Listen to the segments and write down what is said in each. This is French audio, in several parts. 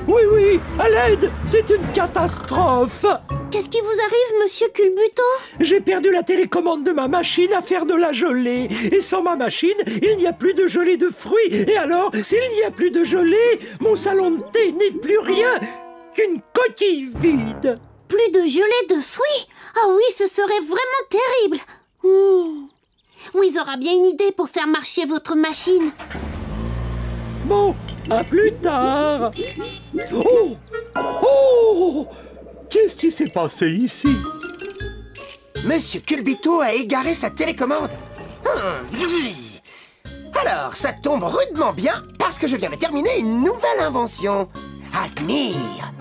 Oui, oui, à l'aide, c'est une catastrophe. Qu'est-ce qui vous arrive, monsieur Culbuto? J'ai perdu la télécommande de ma machine à faire de la gelée. Et sans ma machine, il n'y a plus de gelée de fruits. Et alors, s'il n'y a plus de gelée, mon salon de thé n'est plus rien qu'une coquille vide. Plus de gelée de fruits? Ah oui, ce serait vraiment terrible. Wiz aura bien une idée pour faire marcher votre machine. Bon, à plus tard. Oh! Oh! Qu'est-ce qui s'est passé ici? Monsieur Culbuto a égaré sa télécommande. Alors, ça tombe rudement bien parce que je viens de terminer une nouvelle invention. Admire.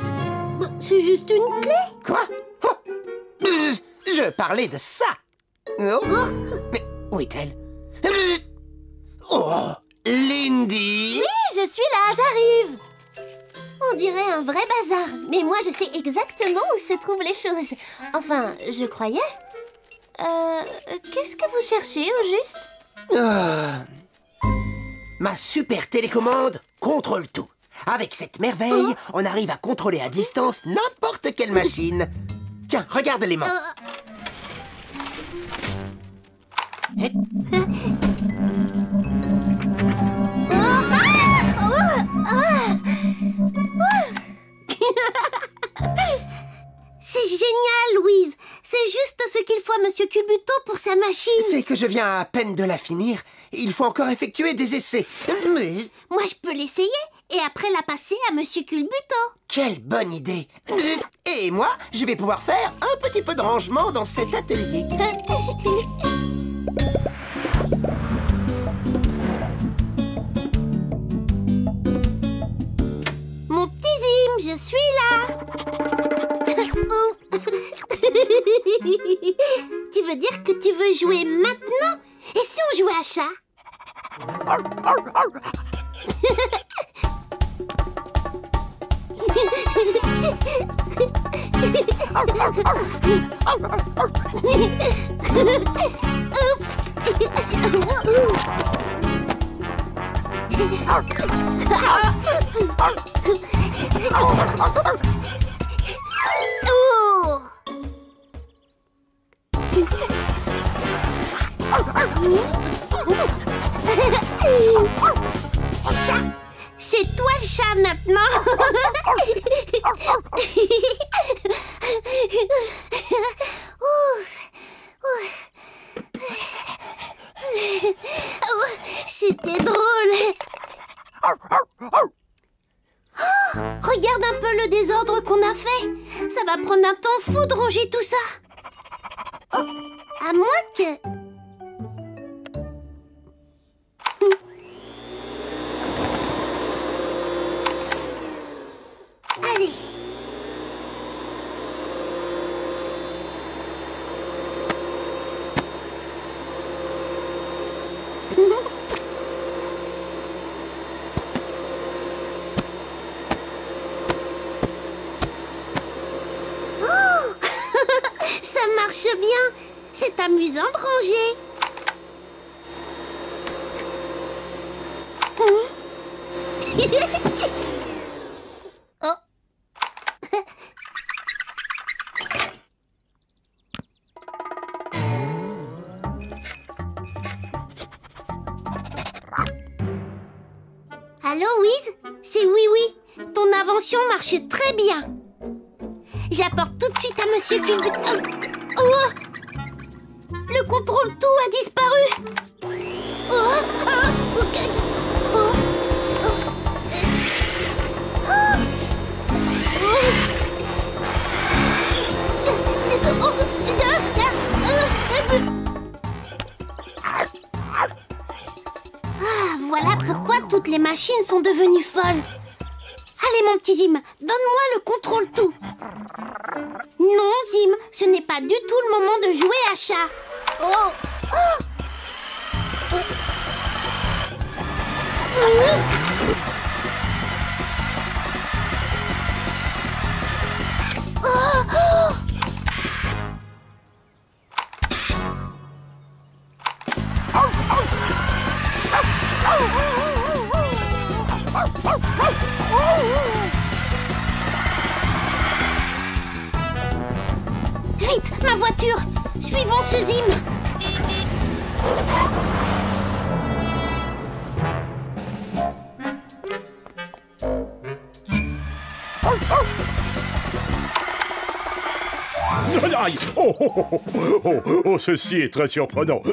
C'est juste une clé. Quoi? Oh. Je parlais de ça. Oh. Mais où est-elle? Oh, Lindy. Oui, je suis là, j'arrive. On dirait un vrai bazar, mais moi je sais exactement où se trouvent les choses. Enfin, je croyais. Qu'est-ce que vous cherchez au juste? Ma super télécommande contrôle tout. Avec cette merveille, on arrive à contrôler à distance n'importe quelle machine. Tiens, regarde les mains. C'est génial, Louise. C'est juste ce qu'il faut à monsieur Culbuto pour sa machine. C'est que je viens à peine de la finir. Il faut encore effectuer des essais. Moi, je peux l'essayer et après la passer à monsieur Culbuto. Quelle bonne idée. Et moi, je vais pouvoir faire un petit peu de rangement dans cet atelier. Mon petit Zim, je suis là. Tu veux dire que tu veux jouer maintenant? Et si on jouait à chat? C'est toi le chat maintenant. C'était drôle. Regarde un peu le désordre qu'on a fait. Ça va prendre un temps fou de ranger tout ça. À moins que... Allez. Oh ça marche bien. C'est amusant de ranger. Oh. Allô, Wiz? C'est Oui Oui. Ton invention marche très bien. Je l'apporte tout de suite à monsieur Culbuto. Oh! Le contrôle tout a disparu. Oh! Ok. Oh! Ah, voilà pourquoi toutes les machines sont devenues folles. Allez, mon petit Zim, donne-moi le contrôle tout. Non, Zim, ce n'est pas du tout le moment de jouer à chat. Oh! Oh! Oh! Vite, ma voiture! Suivons ce Zim! Aïe. Oh, oh, oh, oh, oh, oh, ceci est très surprenant.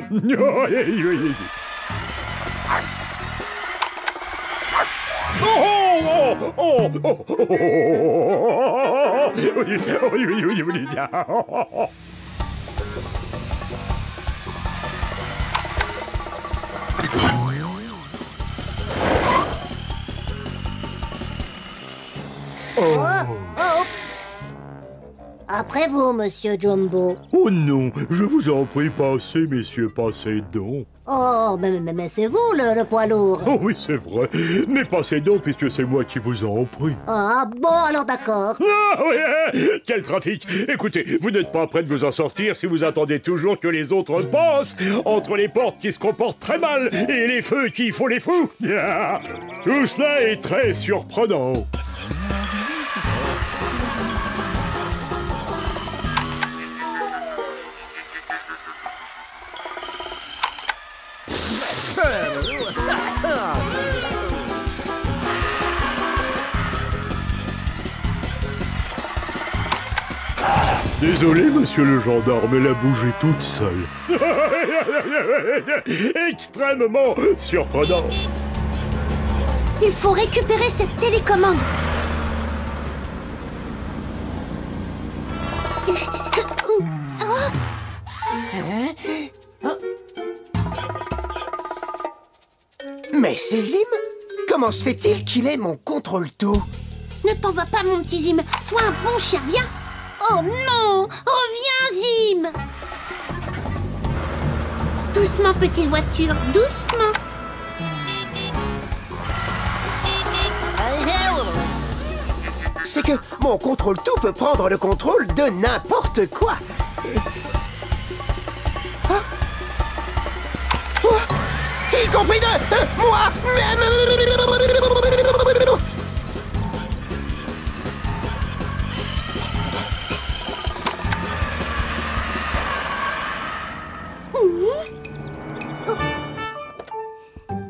Après vous, monsieur Jumbo. Oh non, je vous en prie, passez, messieurs, passez donc. Oh, mais c'est vous le poids lourd. Oh oui, c'est vrai. Mais passez donc, puisque c'est moi qui vous en prie. Ah, bon, alors d'accord. Ah oui, quel trafic! Écoutez, vous n'êtes pas prêt de vous en sortir si vous attendez toujours que les autres passent entre les portes qui se comportent très mal et les feux qui font les fous. Tout cela est très surprenant. Désolé, monsieur le gendarme, elle a bougé toute seule. Extrêmement surprenant. Il faut récupérer cette télécommande. Mais c'est Zim! Comment se fait-il qu'il ait mon contrôle-tout? Ne t'en va pas, mon petit Zim. Sois un bon chien, viens. Oh non! Reviens, Zim! Doucement, petite voiture, doucement. C'est que mon contrôle-tout peut prendre le contrôle de n'importe quoi. Ah. Oh. Y compris de moi.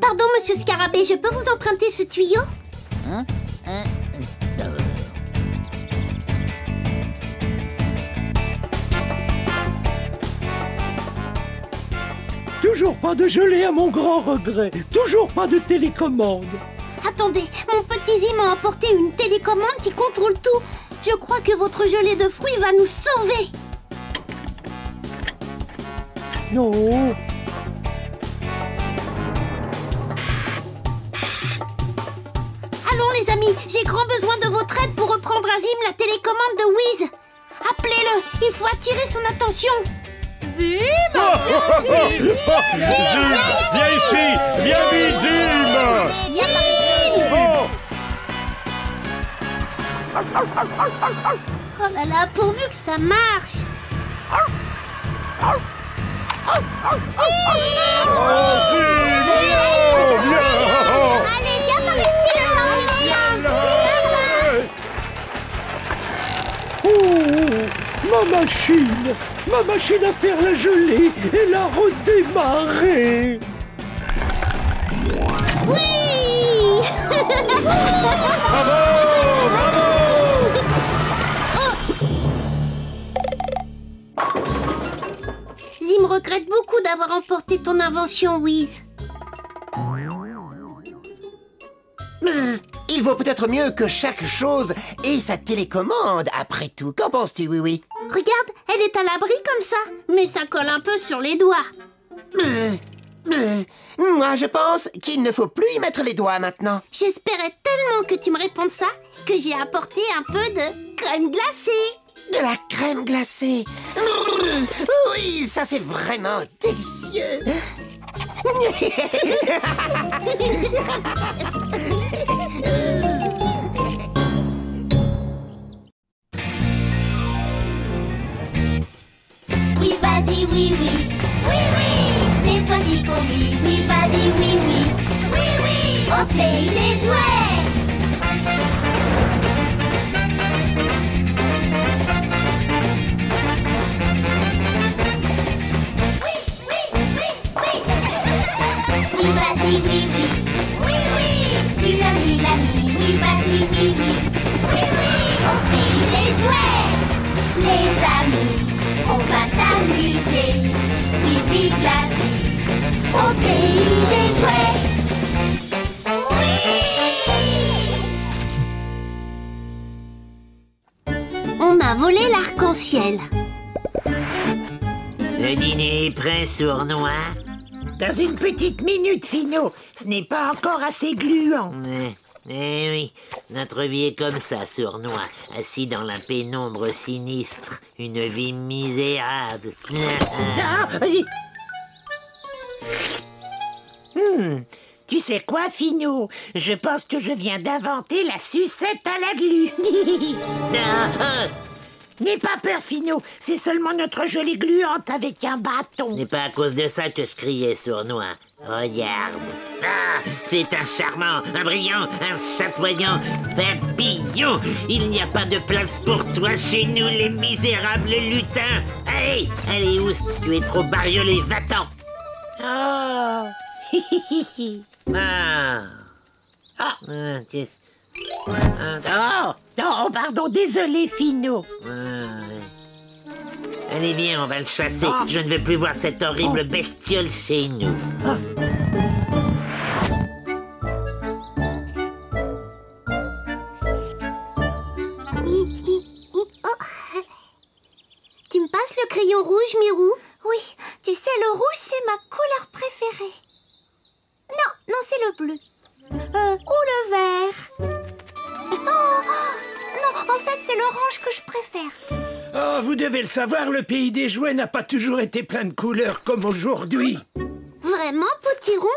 Pardon, monsieur Scarabée, je peux vous emprunter ce tuyau? Toujours pas de gelée à mon grand regret. Toujours pas de télécommande. Attendez, mon petit Zim a emporté une télécommande qui contrôle tout. Je crois que votre gelée de fruits va nous sauver. Non. Allons les amis, j'ai grand besoin de votre aide pour reprendre à Zim la télécommande de Wiz. Appelez-le, il faut attirer son attention. Zim! Viens ici! Viens vite, Zim! Oh là là, pourvu que ça marche. Allez, viens par ici, Ma machine à faire la gelée, elle a redémarré. Oui! Bravo! Zim regrette beaucoup d'avoir emporté ton invention, Wiz. Il vaut peut-être mieux que chaque chose ait sa télécommande, après tout. Qu'en penses-tu, oui? Regarde, elle est à l'abri comme ça, mais ça colle un peu sur les doigts. Moi, je pense qu'il ne faut plus y mettre les doigts maintenant. J'espérais tellement que tu me répondes ça que j'ai apporté un peu de crème glacée. De la crème glacée. Oui, ça c'est vraiment délicieux. Oui, vas-y, oui, oui. Oui, oui, c'est toi qui conduis. Oui, vas-y, oui, oui. Oui, oui, au pays des jouets. vas-y, oui, oui. Oui, oui, tu as mis l'ami, oui, vas-y, oui, oui. Oui, oui, au pays des jouets. Les amis, on va s'amuser. Oui, vive la vie, au pays des jouets. On m'a volé l'arc-en-ciel. Le dîner est prêt, sournois? Dans une petite minute, Finot. Ce n'est pas encore assez gluant. Eh oui, notre vie est comme ça, sournois, assis dans la pénombre sinistre, une vie misérable. Ah, tu sais quoi, Finot? Je pense que je viens d'inventer la sucette à la glu. N'aie pas peur, Finot. C'est seulement notre gelée gluante avec un bâton. Ce n'est pas à cause de ça que je criais, sournois. Regarde. Ah, c'est un charmant, un brillant, un chatoyant papillon. Il n'y a pas de place pour toi chez nous, les misérables lutins. Allez, allez, Ous, tu es trop bariolé, va-t'en. Oh. Oh, pardon, désolé, Finot. Allez, viens, on va le chasser. Je ne veux plus voir cette horrible bestiole chez nous. Tu me passes le crayon rouge, Mirou? Oui, tu sais, le rouge, c'est ma couleur préférée. Non, c'est le bleu. Ou le vert. Oh, non, en fait, c'est l'orange que je préfère. Oh, vous devez le savoir, le pays des jouets n'a pas toujours été plein de couleurs comme aujourd'hui. Vraiment, Potiron?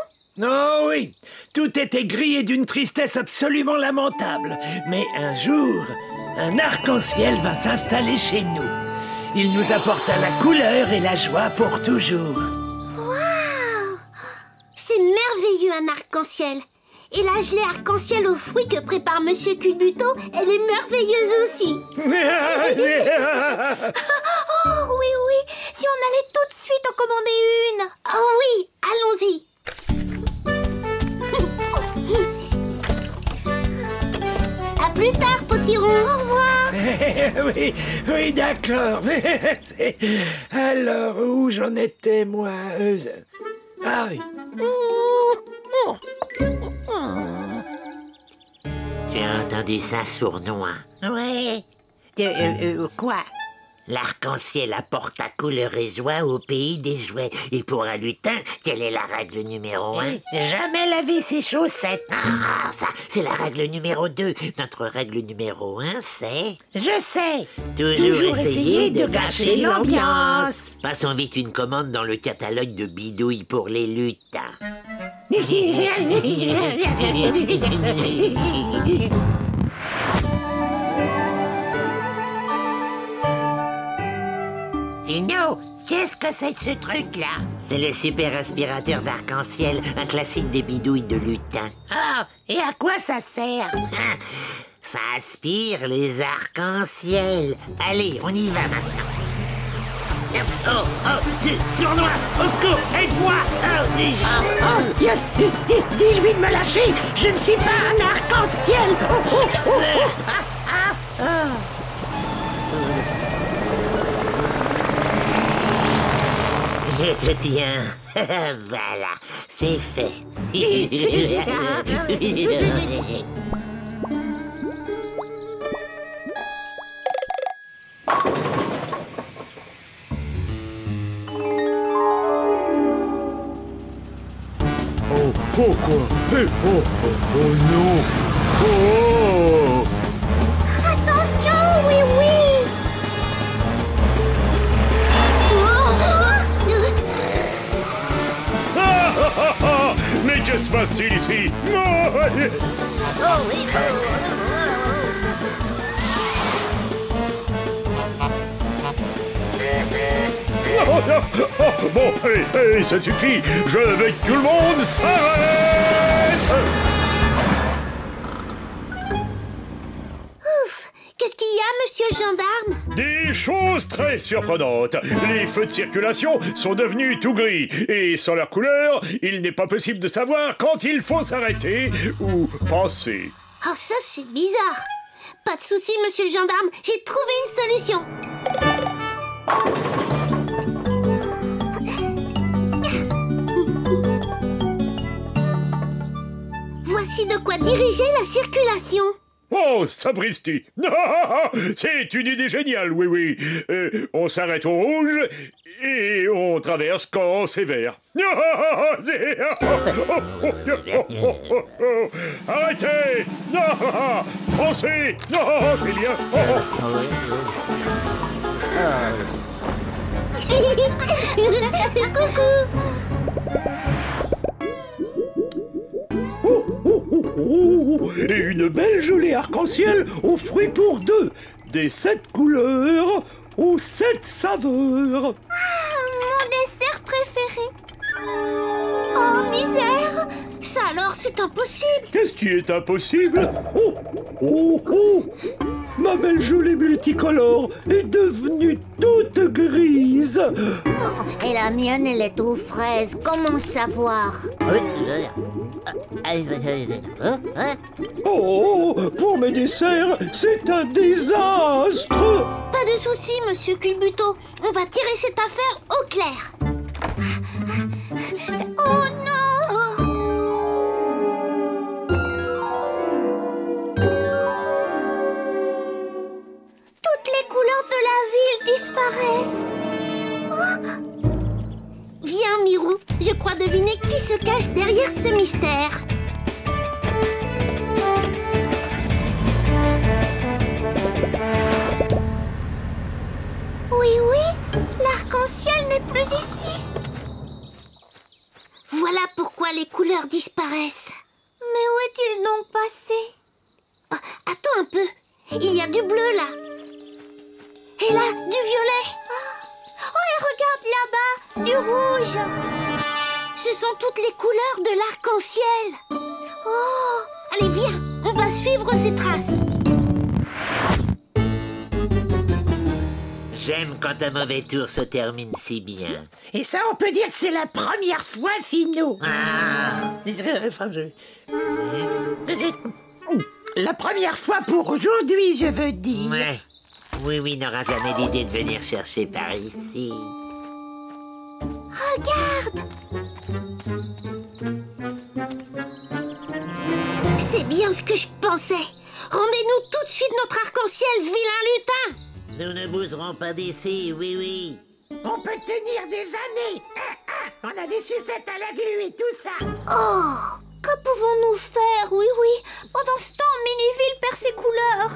Oh oui, tout était gris et d'une tristesse absolument lamentable. Mais un jour, un arc-en-ciel va s'installer chez nous. Il nous apporta la couleur et la joie pour toujours. Waouh! C'est merveilleux, un arc-en-ciel. Et la gelée arc-en-ciel aux fruits que prépare Monsieur Culbuto, elle est merveilleuse aussi. Oh oui, si on allait tout de suite en commander une. Oh oui, allons-y. À plus tard, Potiron. Au revoir. Oui, d'accord. Alors, où j'en étais, moi? Ah oui. Tu as entendu ça, sournois? Ouais. Quoi? L'arc-en-ciel apporte ta couleur et joie au pays des jouets. Et pour un lutin, quelle est la règle numéro 1? Jamais laver ses chaussettes. Ah, ça, c'est la règle numéro 2. Notre règle numéro 1, c'est... Je sais. Toujours essayer de gâcher l'ambiance. Passons vite une commande dans le catalogue de bidouilles pour les lutins. Finot, qu'est-ce que c'est que ce truc-là? C'est le super aspirateur d'arc-en-ciel, un classique des bidouilles de lutin. Ah, et à quoi ça sert? Ça aspire les arcs-en-ciel. Allez, on y va maintenant. Sournois, au secours, aide-moi! Dis-lui de me lâcher, je ne suis pas un arc-en-ciel! Je te tiens. Voilà, c'est fait. Oh quoi? Oh non! Oh! Attention, oui. Mais que se passe-t-il ici? Bon, allez, ça suffit. Je veux que tout le monde s'arrête. Ouf! Qu'est-ce qu'il y a, monsieur le gendarme? Des choses très surprenantes. Les feux de circulation sont devenus tout gris. Et sans leur couleur, il n'est pas possible de savoir quand il faut s'arrêter ou penser. Oh, ça, c'est bizarre. Pas de souci, monsieur le gendarme. J'ai trouvé une solution. Voici de quoi diriger la circulation. Oh, sapristi! C'est une idée géniale, oui. On s'arrête au rouge et on traverse quand c'est vert. Arrêtez! Pensez! C'est bien! Coucou! Et une belle gelée arc-en-ciel aux fruits pour deux. Des 7 couleurs aux 7 saveurs. Mon dessert préféré. Oh, misère! Ça alors, c'est impossible. Qu'est-ce qui est impossible? Oh! Ma belle gelée multicolore est devenue toute grise. Et la mienne, elle est aux fraises. Comment le savoir? Oh, pour mes desserts, c'est un désastre. Pas de souci, monsieur Culbuto. On va tirer cette affaire au clair. Oh non! Toutes les couleurs de la ville disparaissent. Viens, Mirou. Je crois deviner qui se cache derrière ce mystère. Oui, l'arc-en-ciel n'est plus ici. Voilà pourquoi les couleurs disparaissent. Mais où est-il donc passé? Oh, attends un peu. Il y a du bleu là. Et là, du violet. Oh, et regarde là-bas, du rouge. Ce sont toutes les couleurs de l'arc-en-ciel. Oh! Allez, viens, on va suivre ces traces. J'aime quand un mauvais tour se termine si bien. Et ça, on peut dire que c'est la première fois, Finot. La première fois pour aujourd'hui, je veux dire. Ouais. Oui, n'aura jamais l'idée de venir chercher par ici. Regarde! C'est bien ce que je pensais. Rendez-nous tout de suite notre arc-en-ciel, vilain lutin. Nous ne bougerons pas d'ici, oui. On peut tenir des années. On a des sucettes à la glu et tout ça. Oh! Que pouvons-nous faire? Oui. Pendant ce temps, Miniville perd ses couleurs.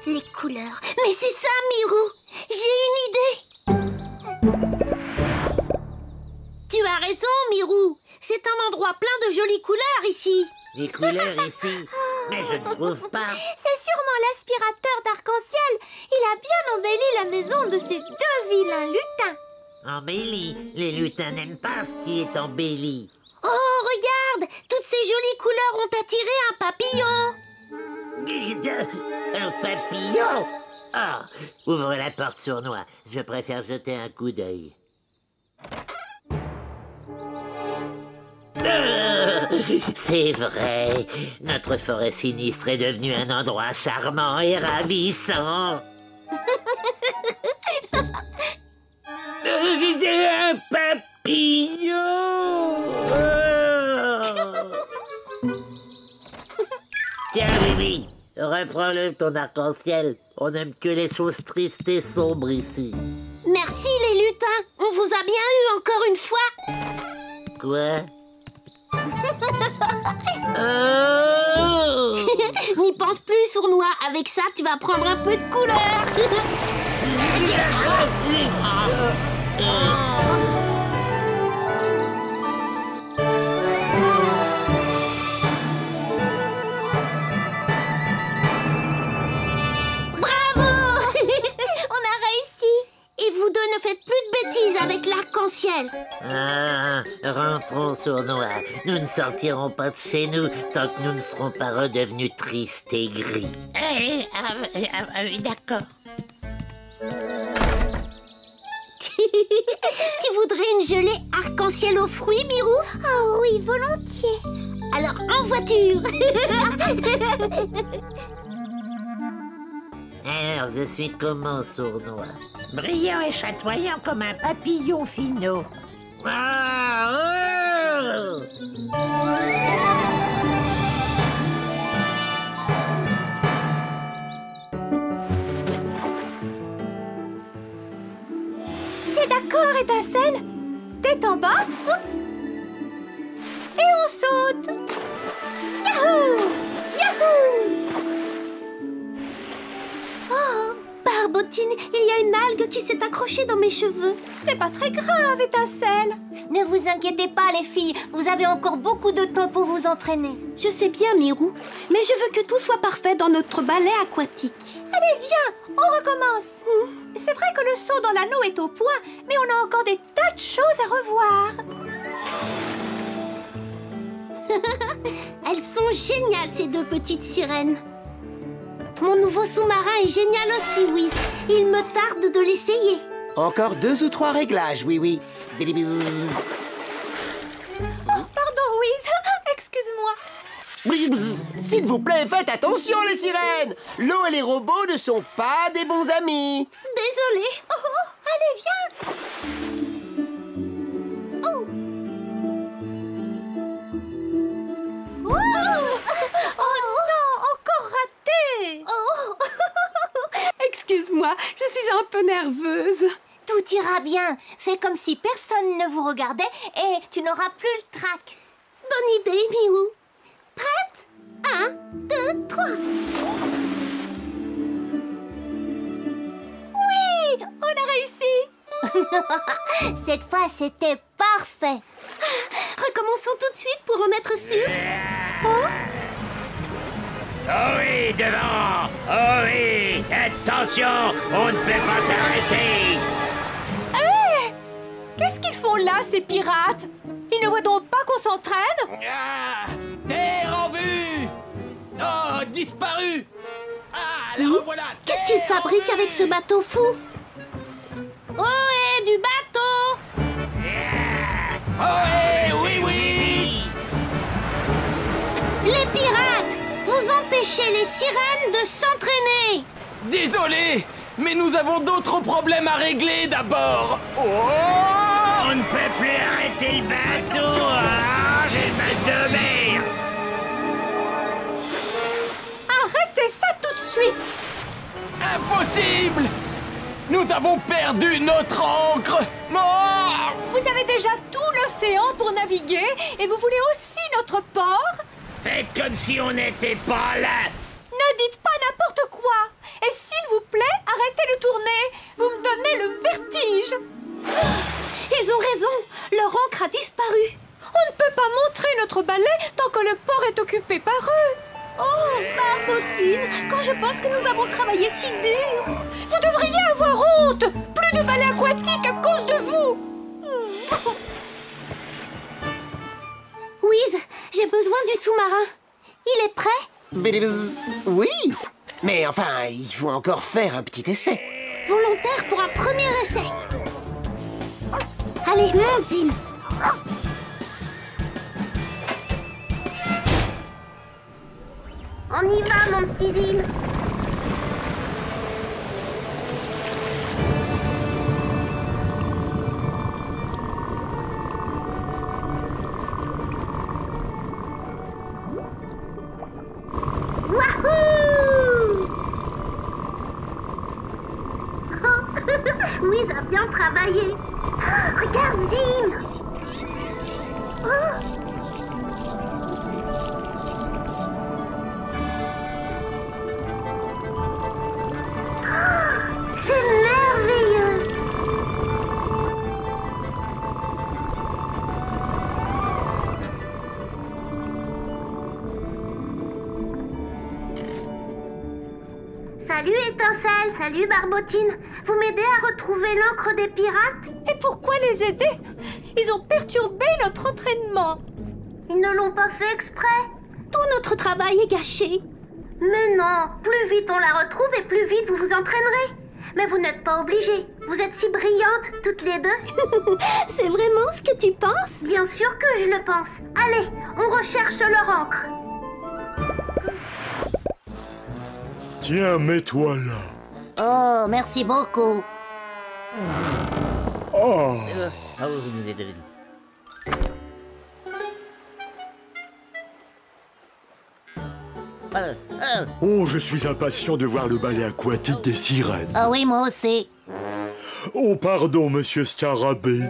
Les couleurs. Mais c'est ça, Mirou. J'ai une idée. Tu as raison, Mirou. C'est un endroit plein de jolies couleurs ici. Les couleurs ici. Mais je ne trouve pas. C'est sûrement l'aspirateur d'arc-en-ciel. Il a bien embelli la maison de ces deux vilains lutins. Embelli. Les lutins n'aiment pas ce qui est embelli. Oh, regarde. Toutes ces jolies couleurs ont attiré un papillon. Un papillon. Ah, ouvre la porte sournois. Je préfère jeter un coup d'œil. C'est vrai, notre forêt sinistre est devenue un endroit charmant et ravissant. Un papillon. Tiens, oui, reprends-le ton arc-en-ciel. On n'aime que les choses tristes et sombres ici. Merci les lutins. On vous a bien eu encore une fois. Quoi? Oh! N'y pense plus, sournois. Avec ça, tu vas prendre un peu de couleur. Bravo! On a réussi. Et vous deux ne faites plus de bêtises. bêtises avec l'arc-en-ciel. Ah, rentrons sournois. Nous ne sortirons pas de chez nous tant que nous ne serons pas redevenus tristes et gris. D'accord. Tu voudrais une gelée arc-en-ciel aux fruits, Mirou? Oh oui, volontiers. Alors, en voiture. Alors, je suis comment, sournois? Brillant et chatoyant comme un papillon finot. Ah, oh! C'est d'accord, Étincelle. Tête en bas. Et on saute. Yahoo! Yahoo! Oh, Barbotine, il y a une algue qui s'est accrochée dans mes cheveux. Ce n'est pas très grave, Étincelle. Ne vous inquiétez pas, les filles. Vous avez encore beaucoup de temps pour vous entraîner. Je sais bien, Mirou, mais je veux que tout soit parfait dans notre ballet aquatique. Allez, viens, on recommence. C'est vrai que le saut dans l'anneau est au point, mais on a encore des tas de choses à revoir. Elles sont géniales, ces deux petites sirènes. Mon nouveau sous-marin est génial aussi, Wiz. Il me tarde de l'essayer. Encore 2 ou 3 réglages, oui, oui. Bzz. Oh, pardon, Wiz. Excuse-moi. Bzz. S'il vous plaît, faites attention, les sirènes. L'eau et les robots ne sont pas des bons amis. Désolée. Oh, allez, viens. Oh. Oh non, encore raté. Oh. Excuse-moi, je suis un peu nerveuse. Tout ira bien. Fais comme si personne ne vous regardait et tu n'auras plus le trac. Bonne idée, Mirou. Prête? 1, 2, 3. Oui, on a réussi. Cette fois, c'était parfait. Recommençons tout de suite pour en être sûr. Oh oui, devant! Oh oui! Attention! On ne peut pas s'arrêter! Hé! Qu'est-ce qu'ils font là, ces pirates? Ils ne voient donc pas qu'on s'entraîne? Ah, terre en vue! Oh, disparu! Ah, la revoilà! Qu'est-ce qu'ils fabriquent avec ce bateau fou? Oh, et du bateau! Oh, eh, oui, oui! Les pirates! Vous empêchez les sirènes de s'entraîner! Désolé, mais nous avons d'autres problèmes à régler d'abord. Oh! On ne peut plus arrêter le bateau! Ah, j'ai mal de mer! Arrêtez ça tout de suite! Impossible! Nous avons perdu notre ancre! Oh! Vous avez déjà tout l'océan pour naviguer et vous voulez aussi notre port? Faites comme si on n'était pas là! Ne dites pas n'importe quoi! Et s'il vous plaît, arrêtez de tourner! Vous me donnez le vertige! Ils ont raison! Leur ancre a disparu! On ne peut pas montrer notre balai tant que le port est occupé par eux! Oh, Barbotine! Quand je pense que nous avons travaillé si dur! Vous devriez avoir honte! Plus de balai aquatique à cause de vous! Wiz, j'ai besoin du sous-marin. Il est prêt? Bzz. Oui, mais enfin, il faut encore faire un petit essai. Volontaire pour un premier essai. Allez, monte, Zim. On y va, mon petit Zim. Wahoo! Wiz a bien travaillé. Oh, regarde, Zim. Oh. C'est merveilleux! Ça Salut Étincelle, salut Barbotine. Vous m'aidez à retrouver l'encre des pirates? Et pourquoi les aider? Ils ont perturbé notre entraînement. Ils ne l'ont pas fait exprès. Tout notre travail est gâché. Mais non, plus vite on la retrouve et plus vite vous vous entraînerez. Mais vous n'êtes pas obligés. Vous êtes si brillantes, toutes les deux. C'est vraiment ce que tu penses? Bien sûr que je le pense. Allez, on recherche leur encre. Tiens, mets-toi là. Oh, merci beaucoup. Oh. Oh, je suis impatient de voir le ballet aquatique des sirènes. Ah oui, moi aussi. Oh, pardon, monsieur Scarabée.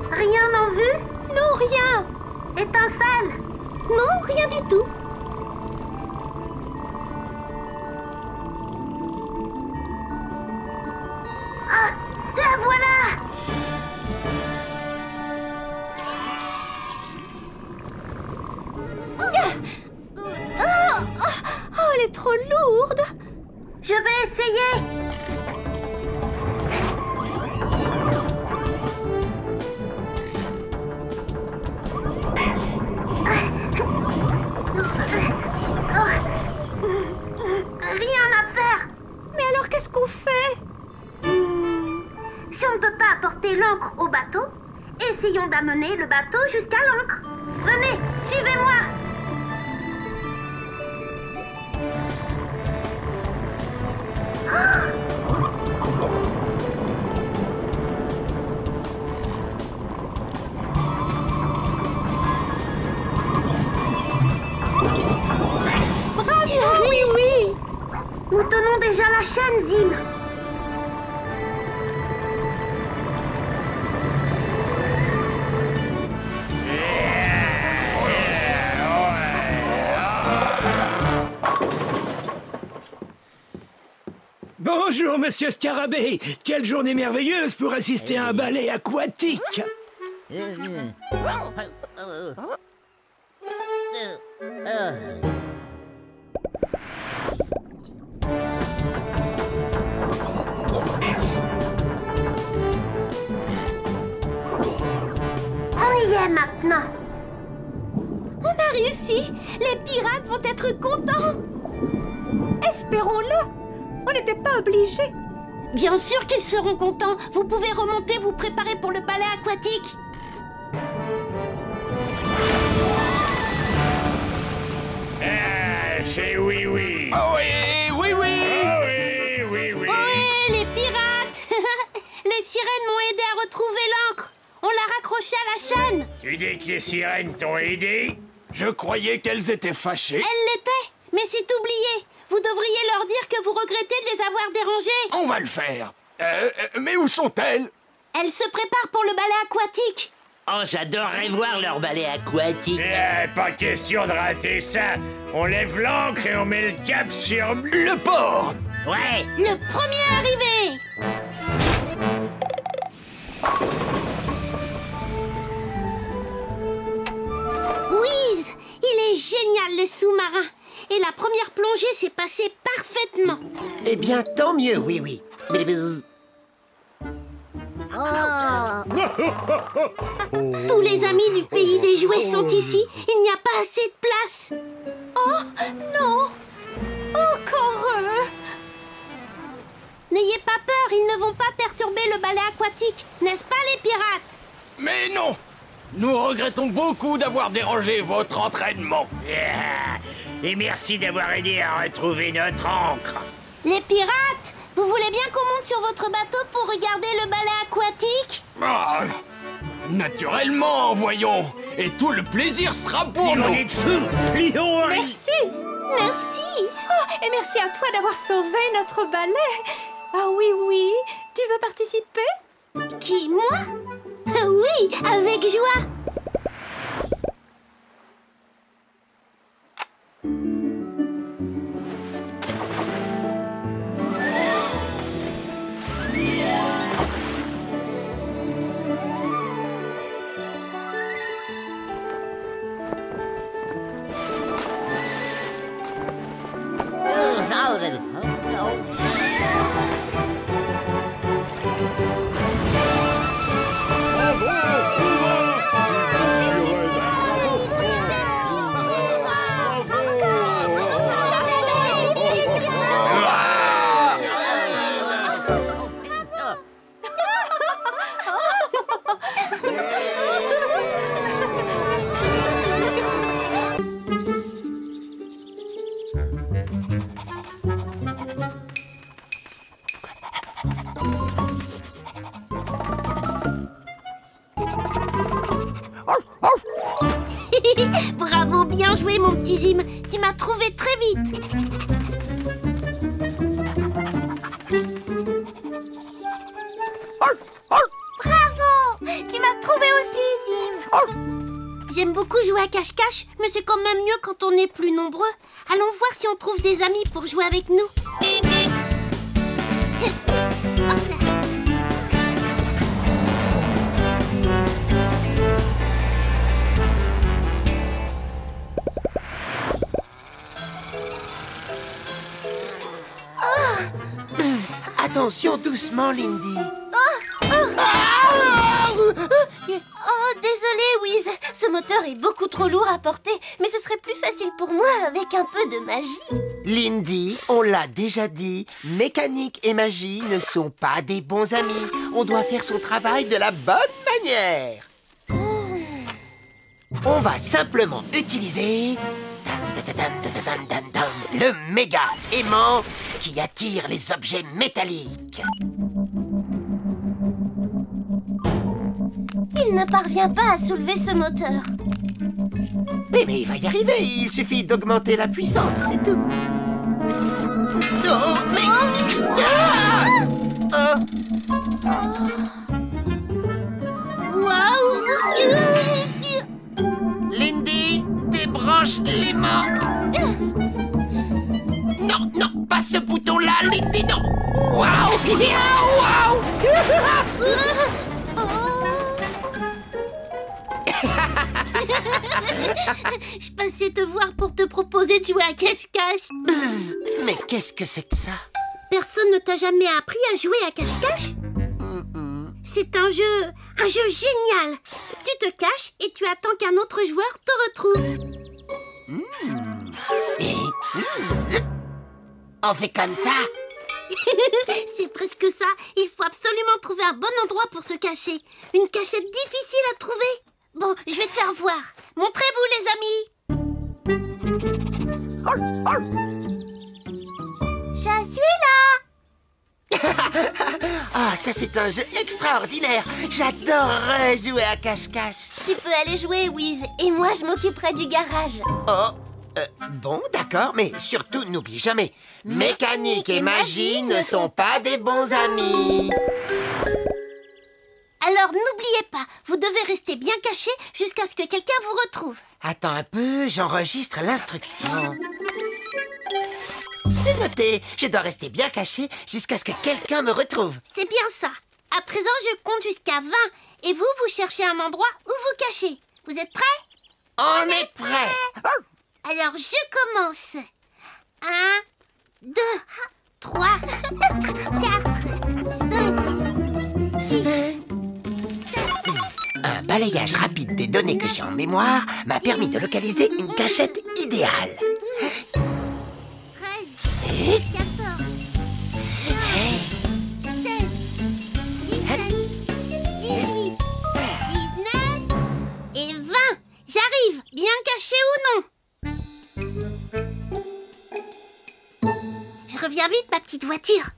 Rien en vue? Non, rien. Étincelle? Non, rien du tout. Ah, la voilà! Oh, elle est trop lourde. Je vais essayer. Rien à faire. Mais alors qu'est-ce qu'on fait? Si on ne peut pas apporter l'encre au bateau, essayons d'amener le bateau jusqu'à l'encre. Venez, suivez-moi. Bravo, oui, oui. Nous tenons déjà la chaîne, Zim. Bonjour, monsieur Scarabée. Quelle journée merveilleuse pour assister à un ballet aquatique. On y est maintenant. On a réussi. Les pirates vont être contents. Espérons-le. On n'était pas obligés. Bien sûr qu'ils seront contents. Vous pouvez remonter, vous préparer pour le ballet aquatique. Ah, c'est oui, oui. Oh oui, oui, oui. Ah oui, oui, oui. Ohé, les pirates. Les sirènes m'ont aidé à retrouver l'encre. On l'a raccrochée à la chaîne. Tu dis que les sirènes t'ont aidé? Je croyais qu'elles étaient fâchées. Elle l'était, mais c'est oublié. Vous devriez leur dire que vous regrettez de les avoir dérangées. On va le faire. Mais où sont-elles? Elles se préparent pour le ballet aquatique. Oh, j'adorerais voir leur ballet aquatique. Eh, pas question de rater ça. On lève l'ancre et on met le cap sur Le port. Ouais. Le premier arrivé. Whiz, il est génial le sous-marin. Et la première plongée s'est passée parfaitement. Eh bien, tant mieux, oui, oui. Tous les amis du pays des jouets sont ici. Il n'y a pas assez de place. Oh, non. Encore eux. N'ayez pas peur, ils ne vont pas perturber le ballet aquatique. N'est-ce pas les pirates? Mais non. Nous regrettons beaucoup d'avoir dérangé votre entraînement. Ah, et merci d'avoir aidé à retrouver notre encre. Les pirates, vous voulez bien qu'on monte sur votre bateau pour regarder le ballet aquatique? Ah, naturellement, voyons. Et tout le plaisir sera pour nous. On est de fou. Plions, Harry. Merci. Merci. Oh, et merci à toi d'avoir sauvé notre ballet. Ah oui, oui. Tu veux participer? Qui, moi? Oui, avec joie. joué, mon petit Zim. Tu m'as trouvé très vite. Bravo! Tu m'as trouvé aussi, Zim. J'aime beaucoup jouer à cache-cache, mais c'est quand même mieux quand on est plus nombreux. Allons voir si on trouve des amis pour jouer avec nous. Hop là. Bzz, attention, doucement, Lindy. Oh, désolé, Wiz. Ce moteur est beaucoup trop lourd à porter, mais ce serait plus facile pour moi avec un peu de magie. Lindy, on l'a déjà dit, mécanique et magie ne sont pas des bons amis. On doit faire son travail de la bonne manière. On va simplement utiliser le méga aimant qui attire les objets métalliques. Il ne parvient pas à soulever ce moteur. Mais il va y arriver, il suffit d'augmenter la puissance, c'est tout. Oh, mais... Waouh! Lindy, débranche l'aimant. Non, non, pas ce bouton-là, Lindy, non. Waouh! Waouh! Je passais te voir pour te proposer de jouer à cache-cache. Bzz, mais qu'est-ce que c'est que ça? Personne ne t'a jamais appris à jouer à cache-cache? C'est un jeu génial. Tu te caches et tu attends qu'un autre joueur te retrouve. Et on fait comme ça? C'est presque ça. Il faut absolument trouver un bon endroit pour se cacher. Une cachette difficile à trouver. Bon, je vais te faire voir. Montrez-vous, les amis. Je suis là. Ah, ça c'est un jeu extraordinaire. J'adorerais jouer à cache-cache. Tu peux aller jouer, Wiz. Et moi, je m'occuperai du garage. Oh, bon, d'accord, mais surtout n'oublie jamais, mécanique et magie ne sont pas des bons amis. Alors n'oubliez pas, vous devez rester bien caché jusqu'à ce que quelqu'un vous retrouve. Attends un peu, j'enregistre l'instruction. C'est noté, je dois rester bien caché jusqu'à ce que quelqu'un me retrouve. C'est bien ça. À présent, je compte jusqu'à 20 et vous cherchez un endroit où vous cachez. Vous êtes prêts? On est prêts. Alors je commence. 1, 2, 3, 4, 5, 6, 7. Un balayage rapide des données que j'ai en mémoire m'a permis de localiser une cachette idéale. 13, 14, 16, 17, 18, 19 et 20. J'arrive, bien caché ou non? Je reviens vite, ma petite voiture.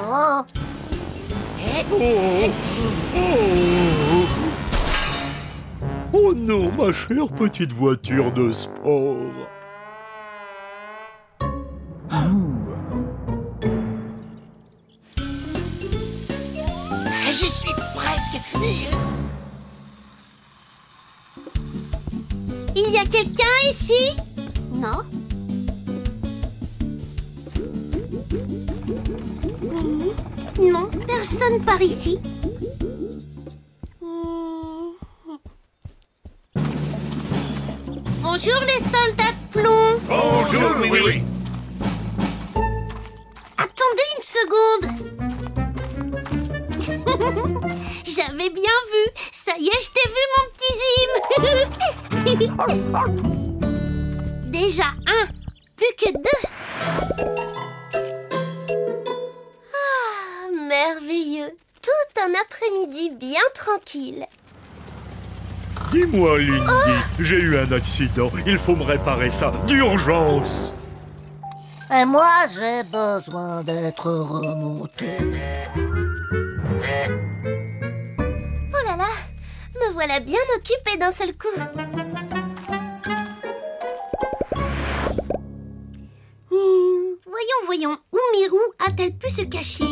Oh. Oh non, ma chère petite voiture de sport. J'y suis presque. Il y a quelqu'un ici? Non? Non, personne par ici. Bonjour les soldats de plomb. Bonjour, oui. Attendez une seconde. J'avais bien vu. Ça y est, je t'ai vu, mon petit Zim. Déjà un, plus que 2. Ah, merveilleux. Tout un après-midi bien tranquille. Dis-moi, Lindy, j'ai eu un accident. Il faut me réparer ça d'urgence. Et moi, j'ai besoin d'être remonté. Oh là là, me voilà bien occupée d'un seul coup. Voyons, où Mirou a-t-elle pu se cacher?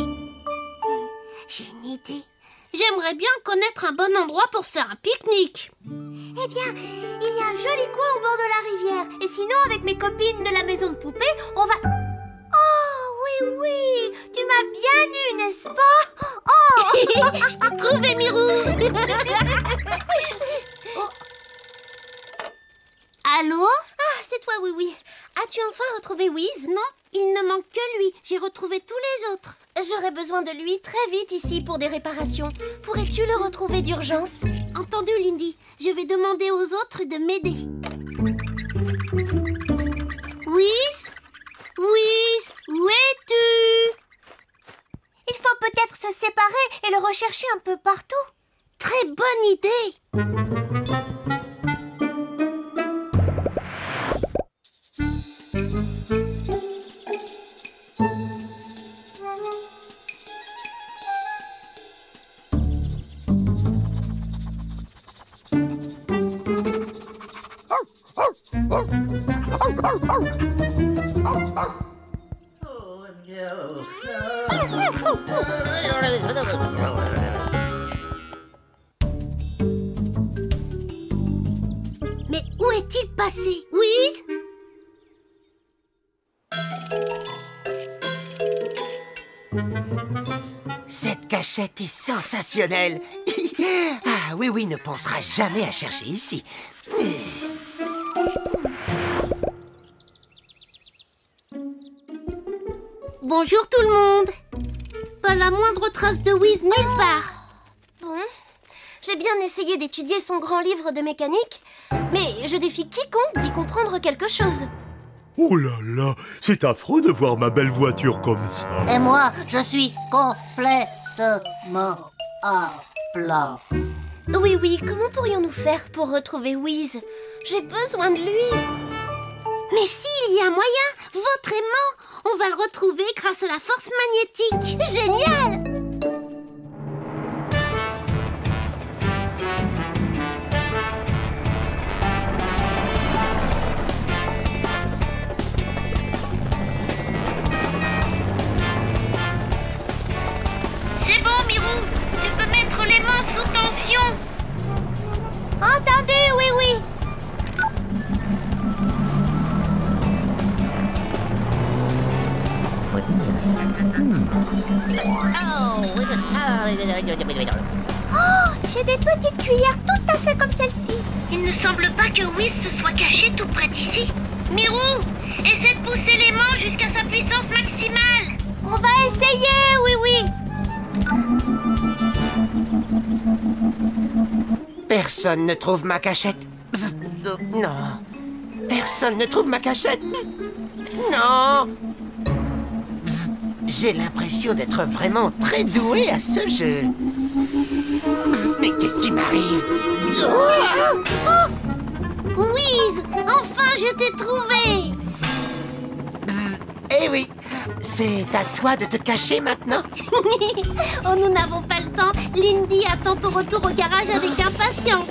J'ai une idée. J'aimerais bien connaître un bon endroit pour faire un pique-nique. Eh bien, il y a un joli coin au bord de la rivière. Et sinon, avec mes copines de la maison de poupée, on va... Oh, oui, tu m'as bien eu, n'est-ce pas? Oh Je t'ai trouvé, Mirou. Oh. Allô? Ah, c'est toi, oui. As-tu enfin retrouvé Wiz? Non, il ne manque que lui. J'ai retrouvé tous les autres. J'aurais besoin de lui très vite ici pour des réparations. Pourrais-tu le retrouver d'urgence? Entendu, Lindy. Je vais demander aux autres de m'aider. Wiz? Wiz, où es-tu? Il faut peut-être se séparer et le rechercher un peu partout. Très bonne idée. Mais où est-il passé, Wiz? Cette cachette est sensationnelle. Ah, oui, ne pensera jamais à chercher ici. Bonjour tout le monde. Pas la moindre trace de Wiz nulle part. Bon, j'ai bien essayé d'étudier son grand livre de mécanique, mais je défie quiconque d'y comprendre quelque chose. Oh là là, c'est affreux de voir ma belle voiture comme ça. Et moi, je suis complètement à plat. Oui, comment pourrions-nous faire pour retrouver Wiz? J'ai besoin de lui. Mais s'il y a un moyen, votre aimant, on va le retrouver grâce à la force magnétique. Génial! C'est bon, Mirou. Tu peux mettre l'aimant sous tension. Entendu, oui. Oh, j'ai des petites cuillères tout à fait comme celle-ci. Il ne semble pas que Wiz se soit caché tout près d'ici. Mirou, essaie de pousser l'aimant jusqu'à sa puissance maximale. On va essayer, oui. Personne ne trouve ma cachette. Bzz, non. Personne ne trouve ma cachette. Bzz, non. Bzz, j'ai l'impression d'être vraiment très doué à ce jeu. Bzz, mais qu'est-ce qui m'arrive? Wiz, enfin je t'ai trouvé. Bzz, eh oui, c'est à toi de te cacher maintenant. Oh, nous n'avons pas le temps. Lindy attend ton retour au garage avec impatience.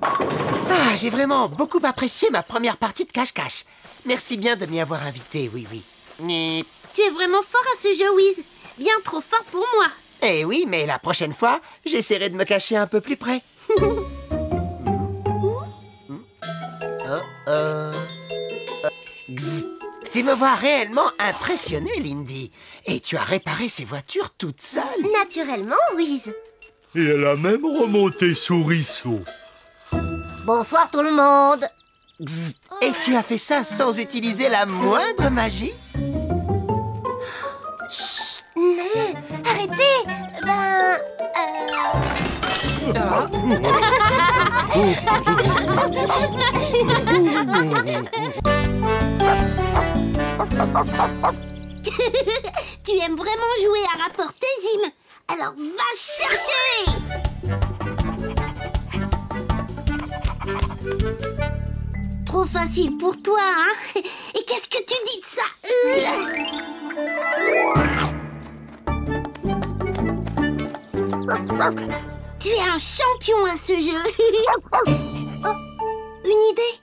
Ah, j'ai vraiment beaucoup apprécié ma première partie de cache-cache. Merci bien de m'y avoir invité, oui. Mais... Tu es vraiment fort à ce jeu, Wiz. Bien trop fort pour moi. Eh oui, mais la prochaine fois, j'essaierai de me cacher un peu plus près. Gzz. Tu me vois réellement impressionné, Lindy. Et tu as réparé ces voitures toute seule. Naturellement, Wiz. Et elle a même remonté Souriceau. Bonsoir tout le monde. Gzz. Et tu as fait ça sans utiliser la moindre magie? Chut, non, arrêtez. Tu aimes vraiment jouer à rapporter, Zim. Alors va chercher. Trop facile pour toi, hein? Et qu'est-ce que tu dis de ça? Tu es un champion à ce jeu. Oh, une idée.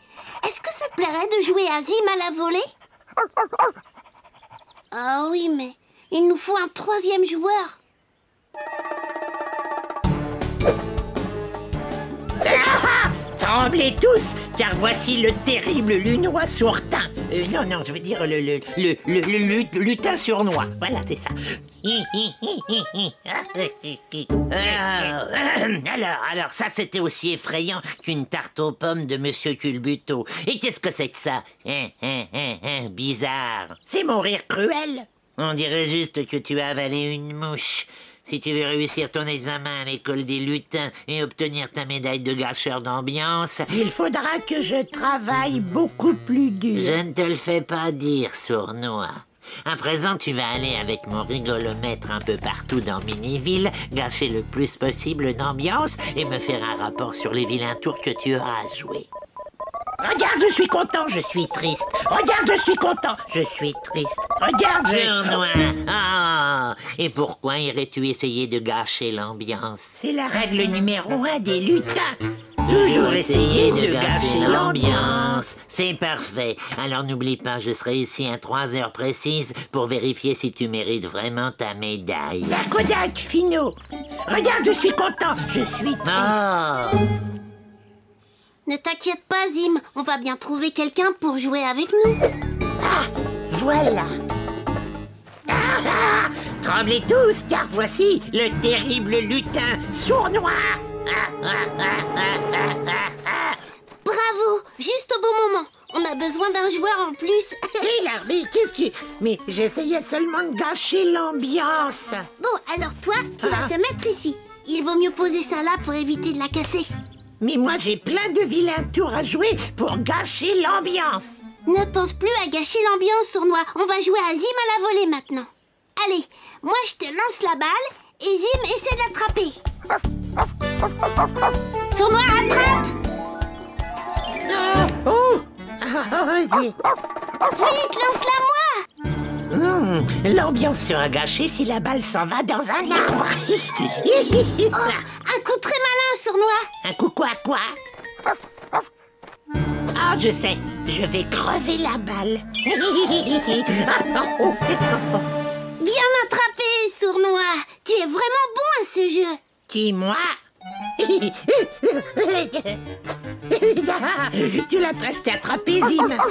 Est-ce que ça te plairait de jouer à Zim à la volée? Ah oui, mais il nous faut un troisième joueur. Tremblez tous, car voici le terrible lunois sourtin. Non, je veux dire le lutin sournois. Voilà, c'est ça. Alors, ça, c'était aussi effrayant qu'une tarte aux pommes de Monsieur Culbuto. Et qu'est-ce que c'est que ça? Bizarre. C'est mon rire cruel. On dirait juste que tu as avalé une mouche. Si tu veux réussir ton examen à l'école des lutins et obtenir ta médaille de gâcheur d'ambiance, il faudra que je travaille beaucoup plus dur. Je ne te le fais pas dire, sournois. À présent, tu vas aller avec mon rigolomètre un peu partout dans Miniville, gâcher le plus possible d'ambiance et me faire un rapport sur les vilains tours que tu auras joués. Regarde, je suis content, je suis triste. Regarde, je suis content, je suis triste. Regarde, sournois. Et pourquoi irais-tu essayer de gâcher l'ambiance? C'est la règle numéro 1 des lutins. Toujours essayer de gâcher l'ambiance. C'est parfait. Alors n'oublie pas, je serai ici à 3 heures précises pour vérifier si tu mérites vraiment ta médaille. Dakodak, Finot. Regarde, je suis content, je suis triste. Ne t'inquiète pas, Zim. On va bien trouver quelqu'un pour jouer avec nous. Ah, voilà. Tremblez tous, car voici le terrible lutin sournois. Bravo, juste au bon moment. On a besoin d'un joueur en plus. Hé là, mais qu'est-ce que... Mais j'essayais seulement de gâcher l'ambiance. Bon, alors toi, tu vas te mettre ici. Il vaut mieux poser ça là pour éviter de la casser. Mais moi, j'ai plein de vilains tours à jouer pour gâcher l'ambiance. Ne pense plus à gâcher l'ambiance, sournois. On va jouer à Zim à la volée maintenant. Allez, moi je te lance la balle et Zim essaie de l'attraper. Sournois, attrape! Vite, lance-la-moi! L'ambiance sera gâchée si la balle s'en va dans un arbre. Un coup très malin, sournois. Un coup quoi? Ah, je sais, je vais crever la balle. Bien attrapé, sournois. Tu es vraiment bon à ce jeu. Qui, moi? Tu l'as presque attrapé, Zim. À moi.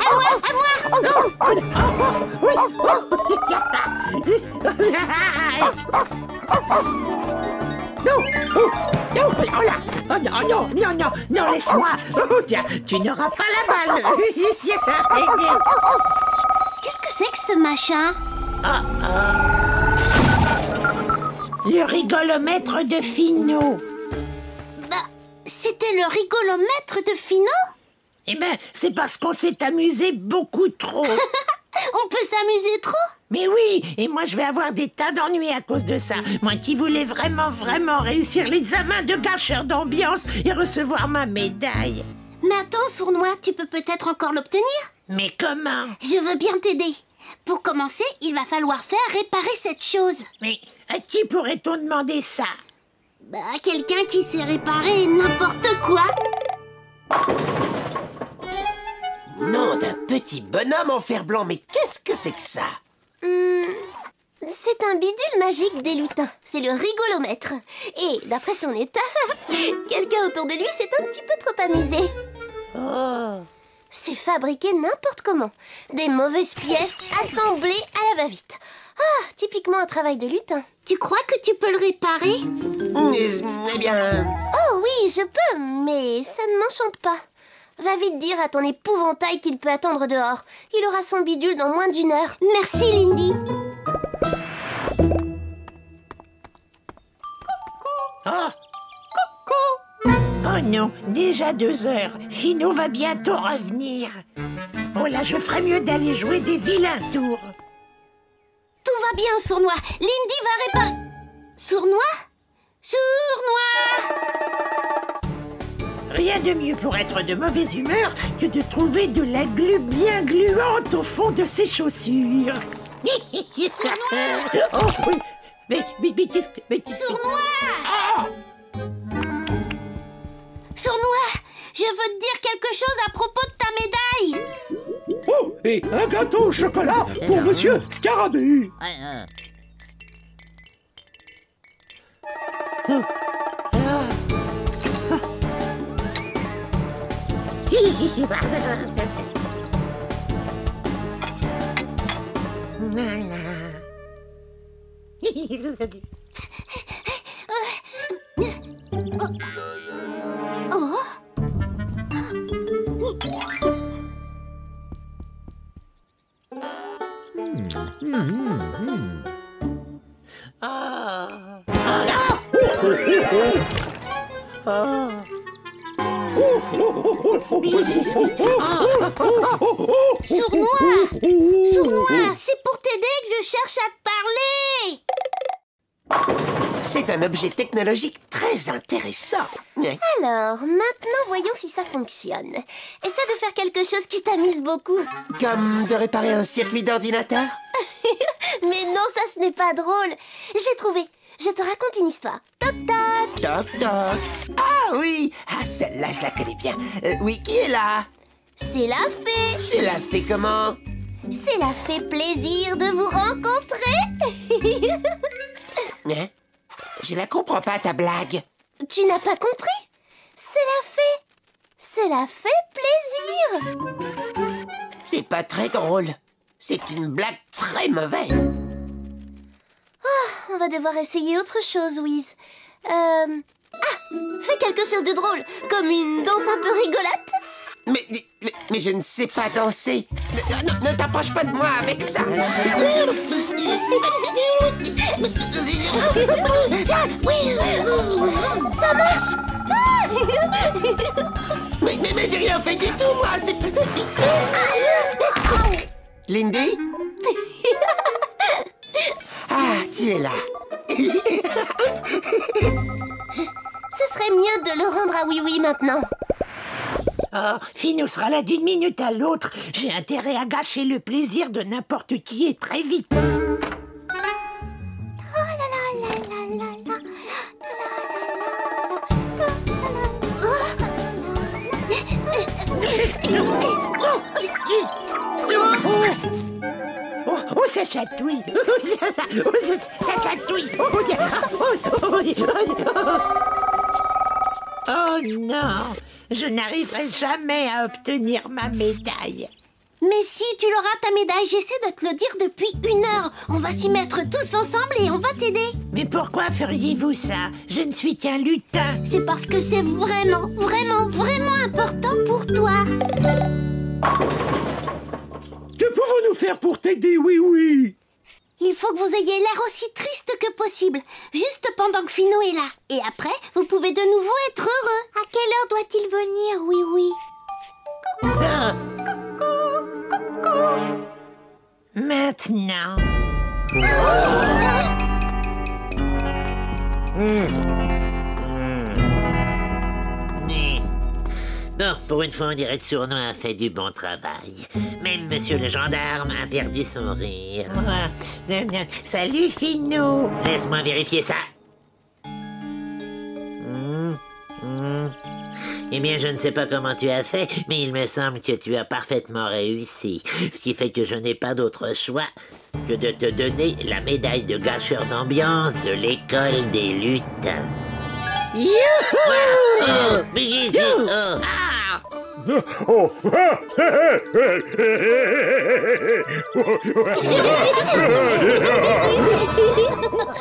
Non, laisse-moi. Tu n'auras pas la balle. Qu'est-ce que c'est que ce machin? Le rigolomètre de Finot. Bah, c'était le rigolomètre de Finot? Eh ben, c'est parce qu'on s'est amusé beaucoup trop. On peut s'amuser trop? Mais oui, et moi je vais avoir des tas d'ennuis à cause de ça. Moi qui voulais vraiment réussir l'examen de gâcheur d'ambiance et recevoir ma médaille. Mais attends, sournois, tu peux peut-être encore l'obtenir? Mais comment? Je veux bien t'aider. Pour commencer, il va falloir faire réparer cette chose. Mais à qui pourrait-on demander ça? Bah, quelqu'un qui sait réparer n'importe quoi. Nom d'un petit bonhomme en fer blanc, mais qu'est-ce que c'est que ça? C'est un bidule magique des lutins. C'est le rigolomètre. Et d'après son état, quelqu'un autour de lui s'est un petit peu trop amusé. Oh. C'est fabriqué n'importe comment. Des mauvaises pièces assemblées à la va-vite. Ah, typiquement un travail de lutin. Tu crois que tu peux le réparer? Eh bien... Oh oui, je peux, mais ça ne m'enchante pas. Va vite dire à ton épouvantail qu'il peut attendre dehors. Il aura son bidule dans moins d'1 heure. Merci, Lindy. Oh non, déjà 2 heures. Finot va bientôt revenir. Oh là, je ferais mieux d'aller jouer des vilains tours. Tout va bien, sournois. Lindy va réparer... Sournois? Sournois! Rien de mieux pour être de mauvaise humeur que de trouver de la glu bien gluante au fond de ses chaussures. Oh, oui. Mais qu'est-ce que... Sournois! Sournois, je veux te dire quelque chose à propos de ta médaille. Oh, et un gâteau au chocolat pour Monsieur Scarabée. Sournois, c'est pour t'aider que je cherche à te parler. C'est un objet technologique très intéressant. Alors, maintenant, voyons si ça fonctionne. Essaie de faire quelque chose qui t'amuse beaucoup. Comme de réparer un circuit d'ordinateur? Mais non, ça, ce n'est pas drôle. J'ai trouvé. Je te raconte une histoire. Toc toc. Toc toc. Ah oui. Ah, celle-là, je la connais bien. Oui, qui est là? C'est la fée. C'est la fée comment? C'est la fée plaisir de vous rencontrer. Hein? Je la comprends pas, ta blague. Tu n'as pas compris? C'est la fée. C'est la fée plaisir. C'est pas très drôle. C'est une blague très mauvaise. On va devoir essayer autre chose, Wiz. Fais quelque chose de drôle, comme une danse un peu rigolote. Mais je ne sais pas danser. Ne t'approche pas de moi avec ça. Ça marche. Mais j'ai rien fait du tout, moi. C'est Lindy? Ah, tu es là. Ce serait mieux de le rendre à Oui-Oui maintenant. Oh, Finou sera là d'une minute à l'autre. J'ai intérêt à gâcher le plaisir de n'importe qui et très vite. Oh, ça chatouille. Ça chatouille. Oh non, je n'arriverai jamais à obtenir ma médaille. Mais si, tu l'auras ta médaille. J'essaie de te le dire depuis 1 heure. On va s'y mettre tous ensemble et on va t'aider. Mais pourquoi feriez-vous ça? Je ne suis qu'un lutin. C'est parce que c'est vraiment, vraiment, vraiment important pour toi. Que pouvons-nous faire pour t'aider, Oui-Oui? Il faut que vous ayez l'air aussi triste que possible, juste pendant que Finou est là. Et après, vous pouvez de nouveau être heureux. À quelle heure doit-il venir, Oui-Oui? Ah. Maintenant. Mais... Bon, pour une fois, on dirait que Sournois a fait du bon travail. Même monsieur le gendarme a perdu son rire. Salut, Finou. Laisse-moi vérifier ça. Eh bien, je ne sais pas comment tu as fait, mais il me semble que tu as parfaitement réussi. Ce qui fait que je n'ai pas d'autre choix que de te donner la médaille de gâcheur d'ambiance de l'école des lutins. Youhou! Oh.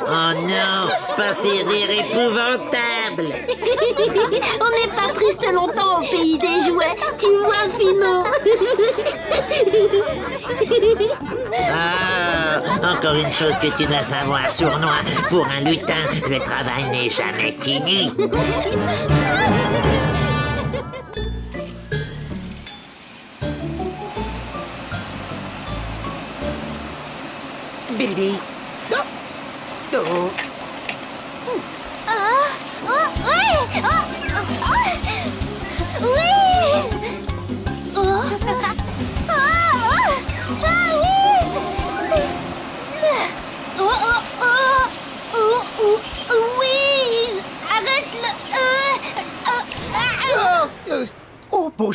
Oh non, pas ces rires épouvantables. On n'est pas triste longtemps au pays des jouets, tu vois, Finou. Ah, encore une chose que tu dois savoir, Sournois. Pour un lutin, le travail n'est jamais fini. Bibi. Non. Non.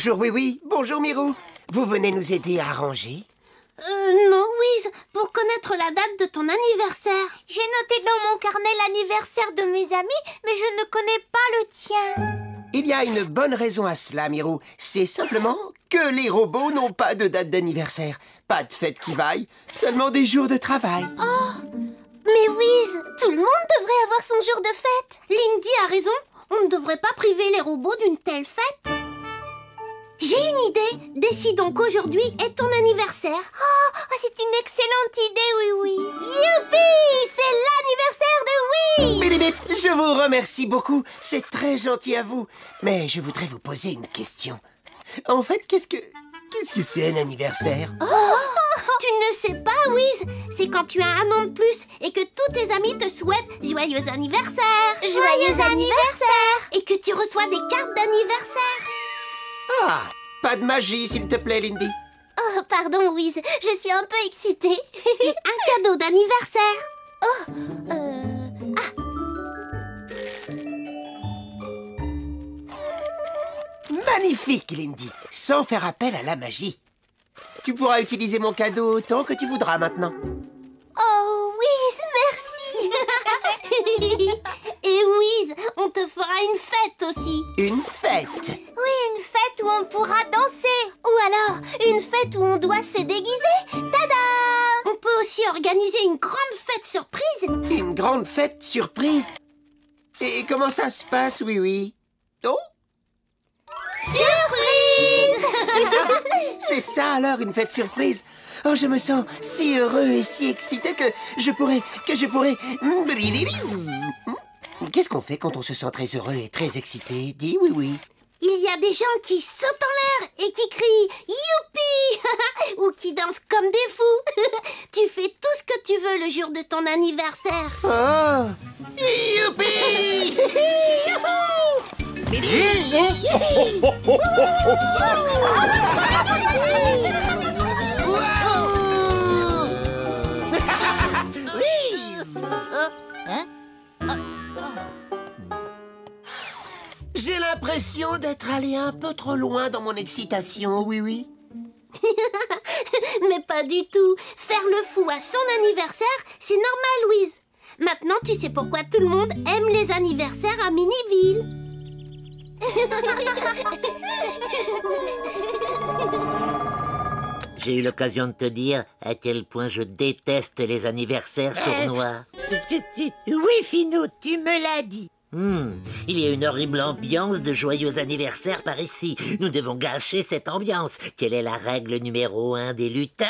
Bonjour, oui. Bonjour, Mirou. Vous venez nous aider à arranger? Non, Wiz, pour connaître la date de ton anniversaire. J'ai noté dans mon carnet l'anniversaire de mes amis, mais je ne connais pas le tien. Il y a une bonne raison à cela, Mirou. C'est simplement que les robots n'ont pas de date d'anniversaire. Pas de fête qui vaille, seulement des jours de travail. Oh, mais Wiz, tout le monde devrait avoir son jour de fête. Lindy a raison, on ne devrait pas priver les robots d'une telle fête. J'ai une idée. Décidons qu'aujourd'hui est ton anniversaire. Oh, c'est une excellente idée, oui. Youpi! C'est l'anniversaire de Oui! Bip, bip, je vous remercie beaucoup. C'est très gentil à vous. Mais je voudrais vous poser une question. En fait, qu'est-ce que c'est un anniversaire? Tu ne sais pas, Wiz. C'est quand tu as un an de plus et que tous tes amis te souhaitent joyeux anniversaire. Joyeux anniversaire. Et que tu reçois des cartes d'anniversaire. Ah, pas de magie, s'il te plaît, Lindy. Oh, pardon, Wiz. Je suis un peu excitée. Et un cadeau d'anniversaire. Magnifique, Lindy. Sans faire appel à la magie. Tu pourras utiliser mon cadeau autant que tu voudras maintenant. Oh, Wiz, merci. Et Wiz, on te fera une fête aussi. Une fête? Oui, une fête où on pourra danser. Ou alors, une fête où on doit se déguiser. Tada! On peut aussi organiser une grande fête surprise. Une grande fête surprise? Et comment ça se passe, oui? Oh? Surprise! C'est ça alors, une fête surprise? Oh, je me sens si heureux et si excité que je pourrais... Qu'est-ce qu'on fait quand on se sent très heureux et très excité? Dis oui. Il y a des gens qui sautent en l'air et qui crient « Youpi !» ou qui dansent comme des fous. Tu fais tout ce que tu veux le jour de ton anniversaire. Oh! Youpi! J'ai l'impression d'être allé un peu trop loin dans mon excitation, oui. Mais pas du tout. Faire le fou à son anniversaire, c'est normal, Louise. Maintenant, tu sais pourquoi tout le monde aime les anniversaires à Miniville. J'ai eu l'occasion de te dire à quel point je déteste les anniversaires sournois. Oui, Finot, tu me l'as dit. Il y a une horrible ambiance de joyeux anniversaire par ici. Nous devons gâcher cette ambiance. Quelle est la règle numéro 1 des lutins?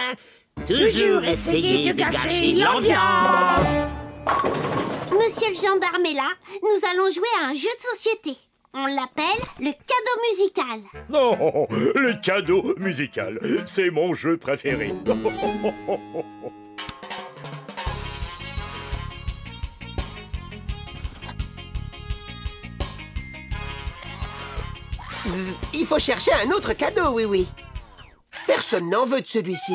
Toujours essayer de gâcher l'ambiance. Monsieur le gendarme est là. Nous allons jouer à un jeu de société. On l'appelle le cadeau musical. Non, le cadeau musical, c'est mon jeu préféré. Il faut chercher un autre cadeau, oui. Personne n'en veut de celui-ci.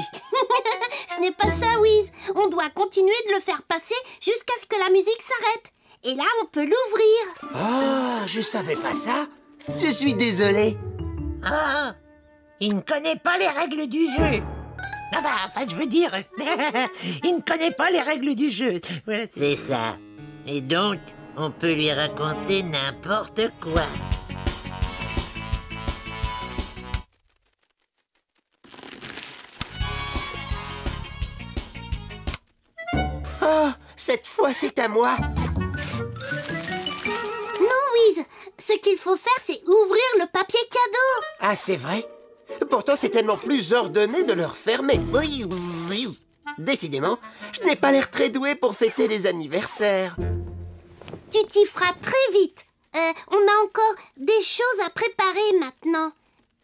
Ce n'est pas ça, Wiz. On doit continuer de le faire passer jusqu'à ce que la musique s'arrête. Et là, on peut l'ouvrir. Ah, je savais pas ça. Je suis désolé. Ah, il ne connaît pas les règles du jeu. Enfin, je veux dire, il ne connaît pas les règles du jeu. Voilà, c'est ça. Et donc, on peut lui raconter n'importe quoi. Oh, cette fois, c'est à moi. Non, Wiz. Ce qu'il faut faire, c'est ouvrir le papier cadeau. Ah, c'est vrai? Pourtant, c'est tellement plus ordonné de le refermer. Décidément, je n'ai pas l'air très doué pour fêter les anniversaires. Tu t'y feras très vite. On a encore des choses à préparer maintenant.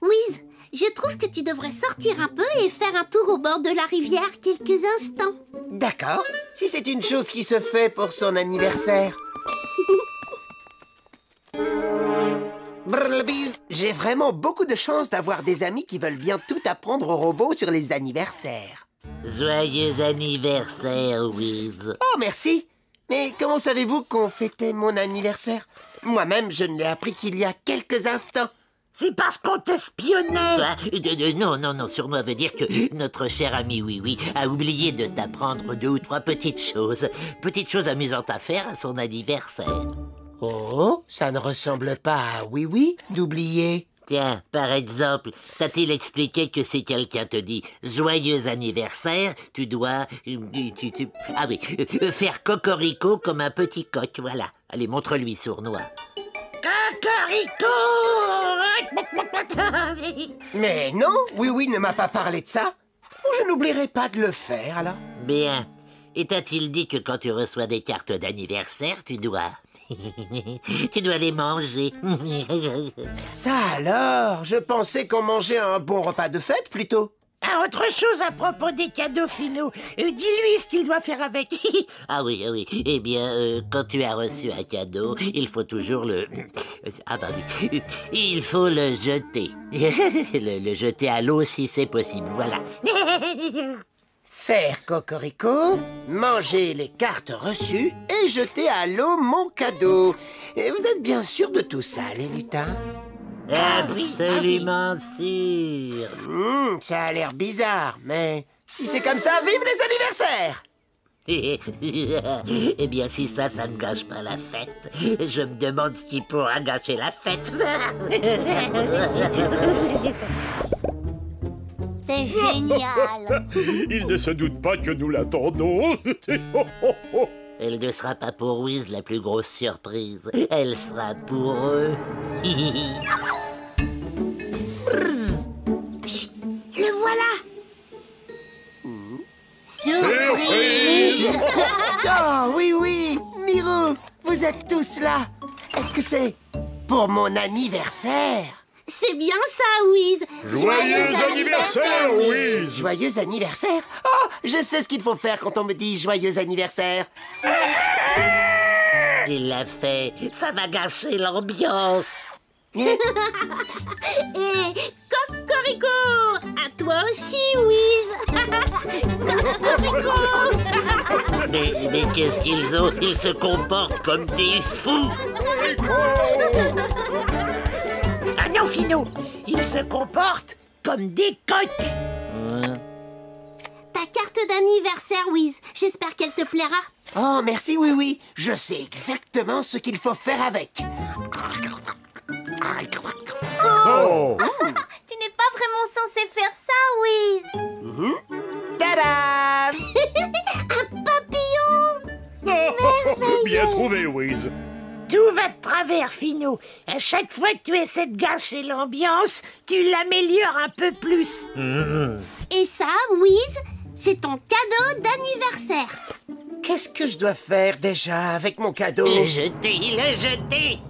Wiz, je trouve que tu devrais sortir un peu et faire un tour au bord de la rivière quelques instants. D'accord, si c'est une chose qui se fait pour son anniversaire. Brrlbise, j'ai vraiment beaucoup de chance d'avoir des amis qui veulent bien tout apprendre aux robots sur les anniversaires. Joyeux anniversaire, Wiz. Oh, merci. Mais comment savez-vous qu'on fêtait mon anniversaire? Moi-même, je ne l'ai appris qu'il y a quelques instants. C'est parce qu'on t'espionnait. Non, Sournois veut dire que notre cher ami Oui a oublié de t'apprendre 2 ou 3 petites choses. Petites choses amusantes à faire à son anniversaire. Oh, ça ne ressemble pas à Oui d'oublier. Tiens, par exemple, t'a-t-il expliqué que si quelqu'un te dit « Joyeux anniversaire », tu dois... faire cocorico comme un petit coq, voilà. Allez, montre-lui, Sournois. Cocorico. Mais non, Oui ne m'a pas parlé de ça. Je n'oublierai pas de le faire, alors. Bien. Et t'a-t-il dit que quand tu reçois des cartes d'anniversaire, tu dois... tu dois les manger. Ça alors, je pensais qu'on mangeait un bon repas de fête, plutôt. Ah, autre chose à propos des cadeaux finaux. Dis-lui ce qu'il doit faire avec. Ah oui. Eh bien, quand tu as reçu un cadeau, il faut toujours le... Il faut le jeter. le jeter à l'eau si c'est possible, voilà. Faire cocorico, manger les cartes reçues et jeter à l'eau mon cadeau. Et vous êtes bien sûr de tout ça, les lutins? Absolument sûr. Ça a l'air bizarre, mais si c'est comme ça, vive les anniversaires! Eh bien, si ça ne gâche pas la fête, je me demande ce qui pourra gâcher la fête. C'est génial. Il ne se doute pas que nous l'attendons. Elle ne sera pas pour Wiz la plus grosse surprise. Elle sera pour eux. Le voilà. Surprise! Oh, oui, Miro, vous êtes tous là. Est-ce que c'est pour mon anniversaire? C'est bien ça, Wiz. Joyeux anniversaire, Wiz. Joyeux anniversaire? Oh, je sais ce qu'il faut faire quand on me dit joyeux anniversaire. Il l'a fait. Ça va gâcher l'ambiance. Et cocorico. À toi aussi, Wiz. Cocorico. Mais qu'est-ce qu'ils ont? Ils se comportent comme des fous. Ah non, Finot, ils se comportent comme des coqs. Ta carte d'anniversaire, Wiz. J'espère qu'elle te plaira. Oh, merci, oui. Je sais exactement ce qu'il faut faire avec. Oh. Tu n'es pas vraiment censé faire ça, Wiz. Tadam! Un papillon. Bien trouvé, Wiz. Tout va de travers, Finot. À chaque fois que tu essaies de gâcher l'ambiance, tu l'améliores un peu plus. Et ça, Wiz, c'est ton cadeau d'anniversaire. Qu'est-ce que je dois faire déjà avec mon cadeau? Le jeter.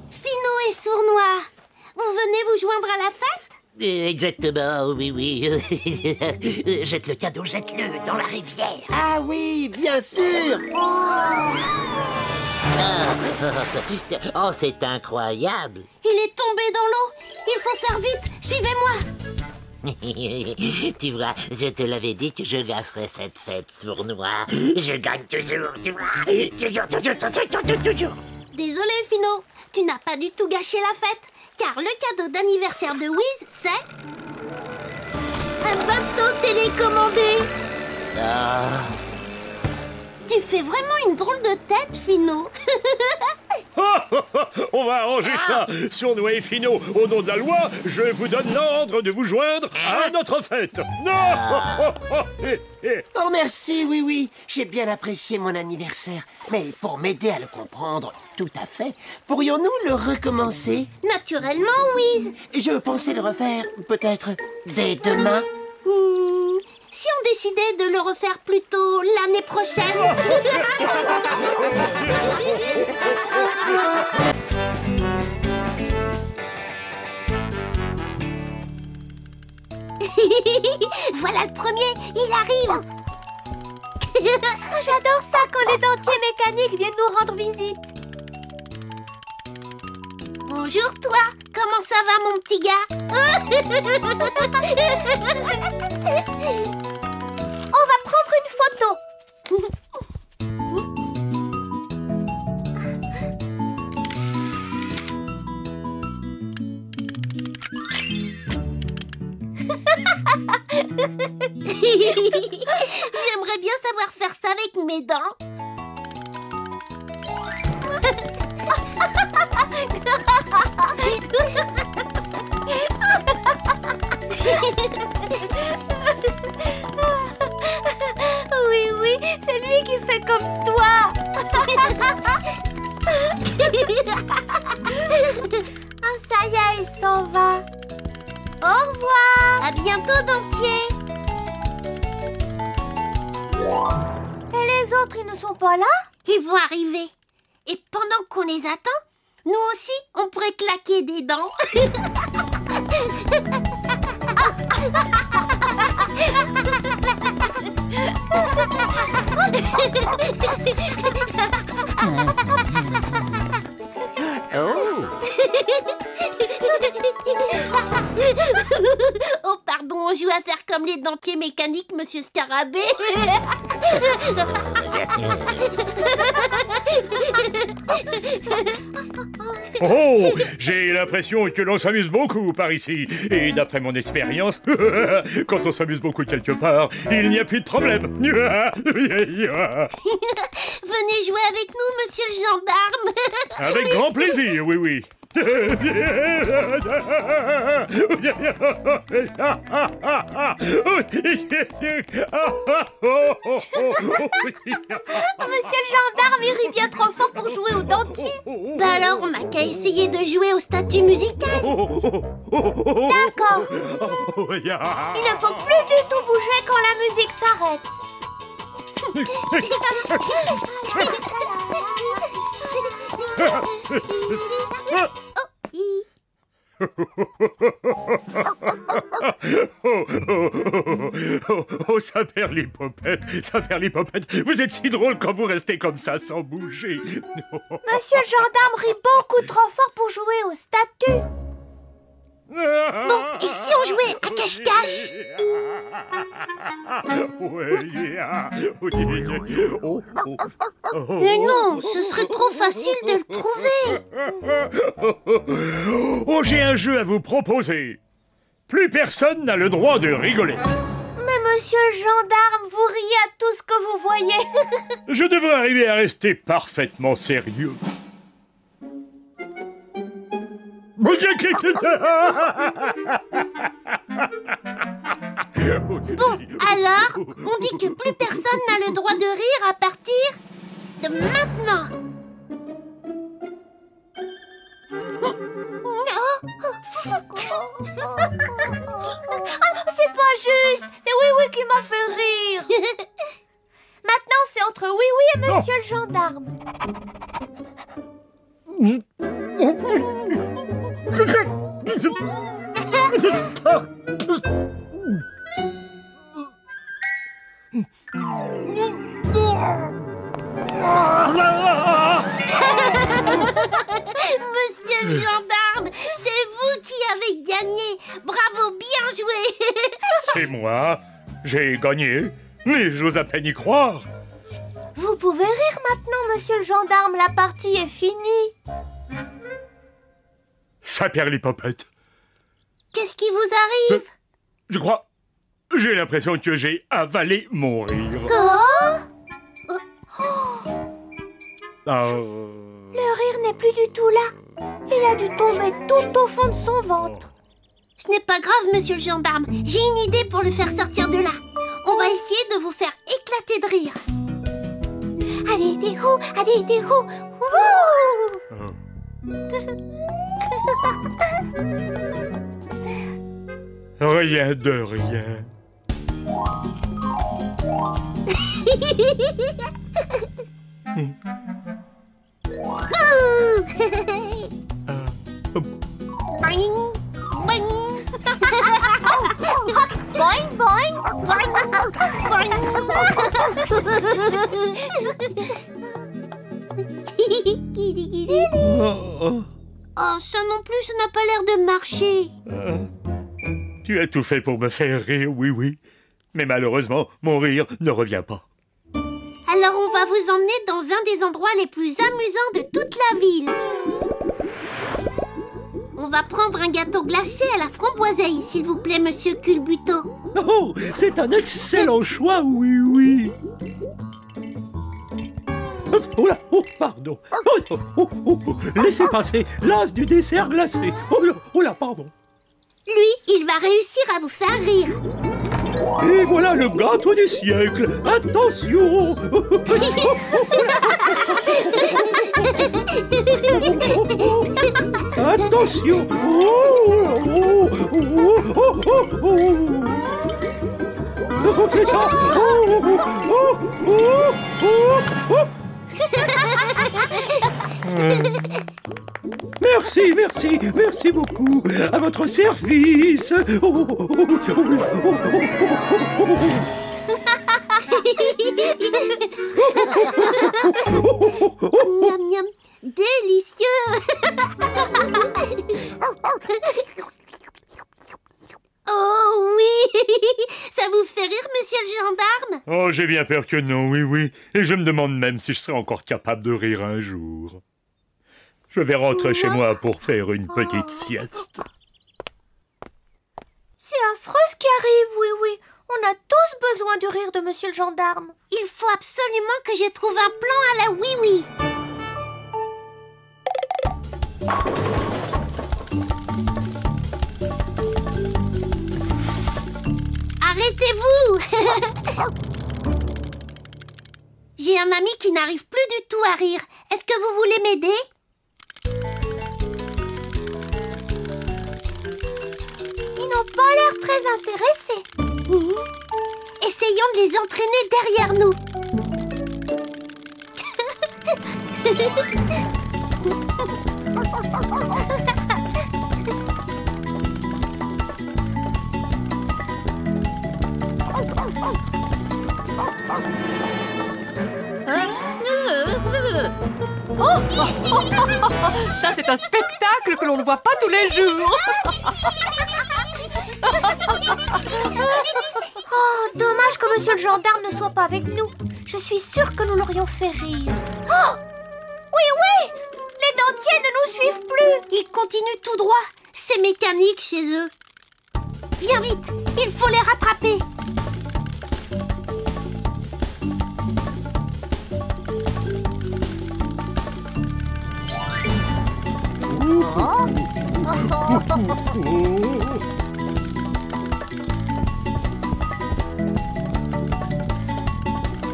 Finot et Sournois, vous venez vous joindre à la fête? Exactement, oui. Jette le cadeau, jette-le dans la rivière. Ah oui, bien sûr. Oh, c'est incroyable. Il est tombé dans l'eau. Il faut faire vite. Suivez-moi. Tu vois, je te l'avais dit que je gâcherais cette fête, Sournois. Je gagne toujours, tu vois. Toujours. Désolé, Finot. Tu n'as pas du tout gâché la fête. Car le cadeau d'anniversaire de Wiz, c'est... un bateau télécommandé. Ah. Tu fais vraiment une drôle de tête, Finot. On va arranger ça. Sournois et Finot, au nom de la loi, je vous donne l'ordre de vous joindre à notre fête. Non. Oh, merci, oui. J'ai bien apprécié mon anniversaire. Mais pour m'aider à le comprendre tout à fait, pourrions-nous le recommencer? Naturellement, Wiz. Je pensais le refaire, peut-être, dès demain. Si on décidait de le refaire plus tôt l'année prochaine. Voilà le premier, il arrive. J'adore ça quand les dentiers mécaniques viennent nous rendre visite. Bonjour toi, comment ça va mon petit gars? On va prendre une photo. J'aimerais bien savoir faire ça avec mes dents. Oui, oui, c'est lui qui fait comme toi. Ah, ça y est, il s'en va. Au revoir. À bientôt, dentier. Et les autres, ils ne sont pas là? Ils vont arriver. Et pendant qu'on les attend, nous aussi, on pourrait claquer des dents. Oh, pardon, on joue à faire comme les dentiers mécaniques, monsieur Scarabée. Oh, j'ai l'impression que l'on s'amuse beaucoup par ici. Et d'après mon expérience, quand on s'amuse beaucoup quelque part, il n'y a plus de problème. Venez jouer avec nous, monsieur le gendarme. Avec grand plaisir, oui, oui. Oh, monsieur le gendarme, il rit bien trop fort pour jouer au dentier. Bah alors, on n'a qu'à essayer de jouer au statut musical. D'accord. Il ne faut plus du tout bouger quand la musique s'arrête. Oh, ça perd les popettes, ça perd les popettes. Vous êtes si drôle quand vous restez comme ça sans bouger. Monsieur le gendarme rit beaucoup trop fort pour jouer au statut. Bon, et si on jouait à cache-cache? Mais non, ce serait trop facile de le trouver. Oh, j'ai un jeu à vous proposer. Plus personne n'a le droit de rigoler. Mais monsieur le gendarme, vous riez à tout ce que vous voyez. Je devrais arriver à rester parfaitement sérieux. Bon, alors, on dit que plus personne n'a le droit de rire à partir de maintenant. C'est pas juste. C'est Oui Oui qui m'a fait rire. Maintenant, c'est entre Oui Oui et monsieur le gendarme. Monsieur le gendarme, c'est vous qui avez gagné. Bravo, bien joué. C'est moi. J'ai gagné. Mais j'ose à peine y croire. Vous pouvez rire maintenant, monsieur le gendarme. La partie est finie. Ça perd les popettes. Qu'est-ce qui vous arrive? Je crois... J'ai l'impression que j'ai avalé mon rire. Le rire n'est plus du tout là. Il a dû tomber tout au fond de son ventre. Ce n'est pas grave, monsieur le gendarme. J'ai une idée pour le faire sortir de là. On va essayer de vous faire éclater de rire. Allez, des hou, allez, des hou. Rien de rien. Boing, boing. Boing, boing. Boing, boing. Oh, ça non plus, ça n'a pas l'air de marcher. Tu as tout fait pour me faire rire, oui, oui. Mais malheureusement, mon rire ne revient pas. Alors on va vous emmener dans un des endroits les plus amusants de toute la ville. On va prendre un gâteau glacé à la framboiseille, s'il vous plaît, monsieur Culbuto. Oh, c'est un excellent choix, oui, oui. Oh là, oh, pardon. Laissez passer l'as du dessert glacé. Oh là, pardon. Lui, il va réussir à vous faire rire. Et voilà le gâteau du siècle. Attention. Attention. Merci beaucoup. À votre service. Miam miam, délicieux. Oh oui. Ça vous fait rire, monsieur le gendarme? Oh, j'ai bien peur que non, oui, oui. Et je me demande même si je serai encore capable de rire un jour. Je vais rentrer chez moi pour faire une petite sieste. C'est affreux ce qui arrive, oui, oui. On a tous besoin du rire de monsieur le gendarme. Il faut absolument que je trouve un plan à la oui-oui. Arrêtez-vous. J'ai un ami qui n'arrive plus du tout à rire. Est-ce que vous voulez m'aider? Ils n'ont pas l'air très intéressés. Essayons de les entraîner derrière nous. Ça, c'est un spectacle que l'on ne voit pas tous les jours. Oh, dommage que monsieur le gendarme ne soit pas avec nous. Je suis sûre que nous l'aurions fait rire. Oh, oui, les dentiers ne nous suivent plus. Ils continuent tout droit. C'est mécanique chez eux. Viens vite, il faut les rattraper.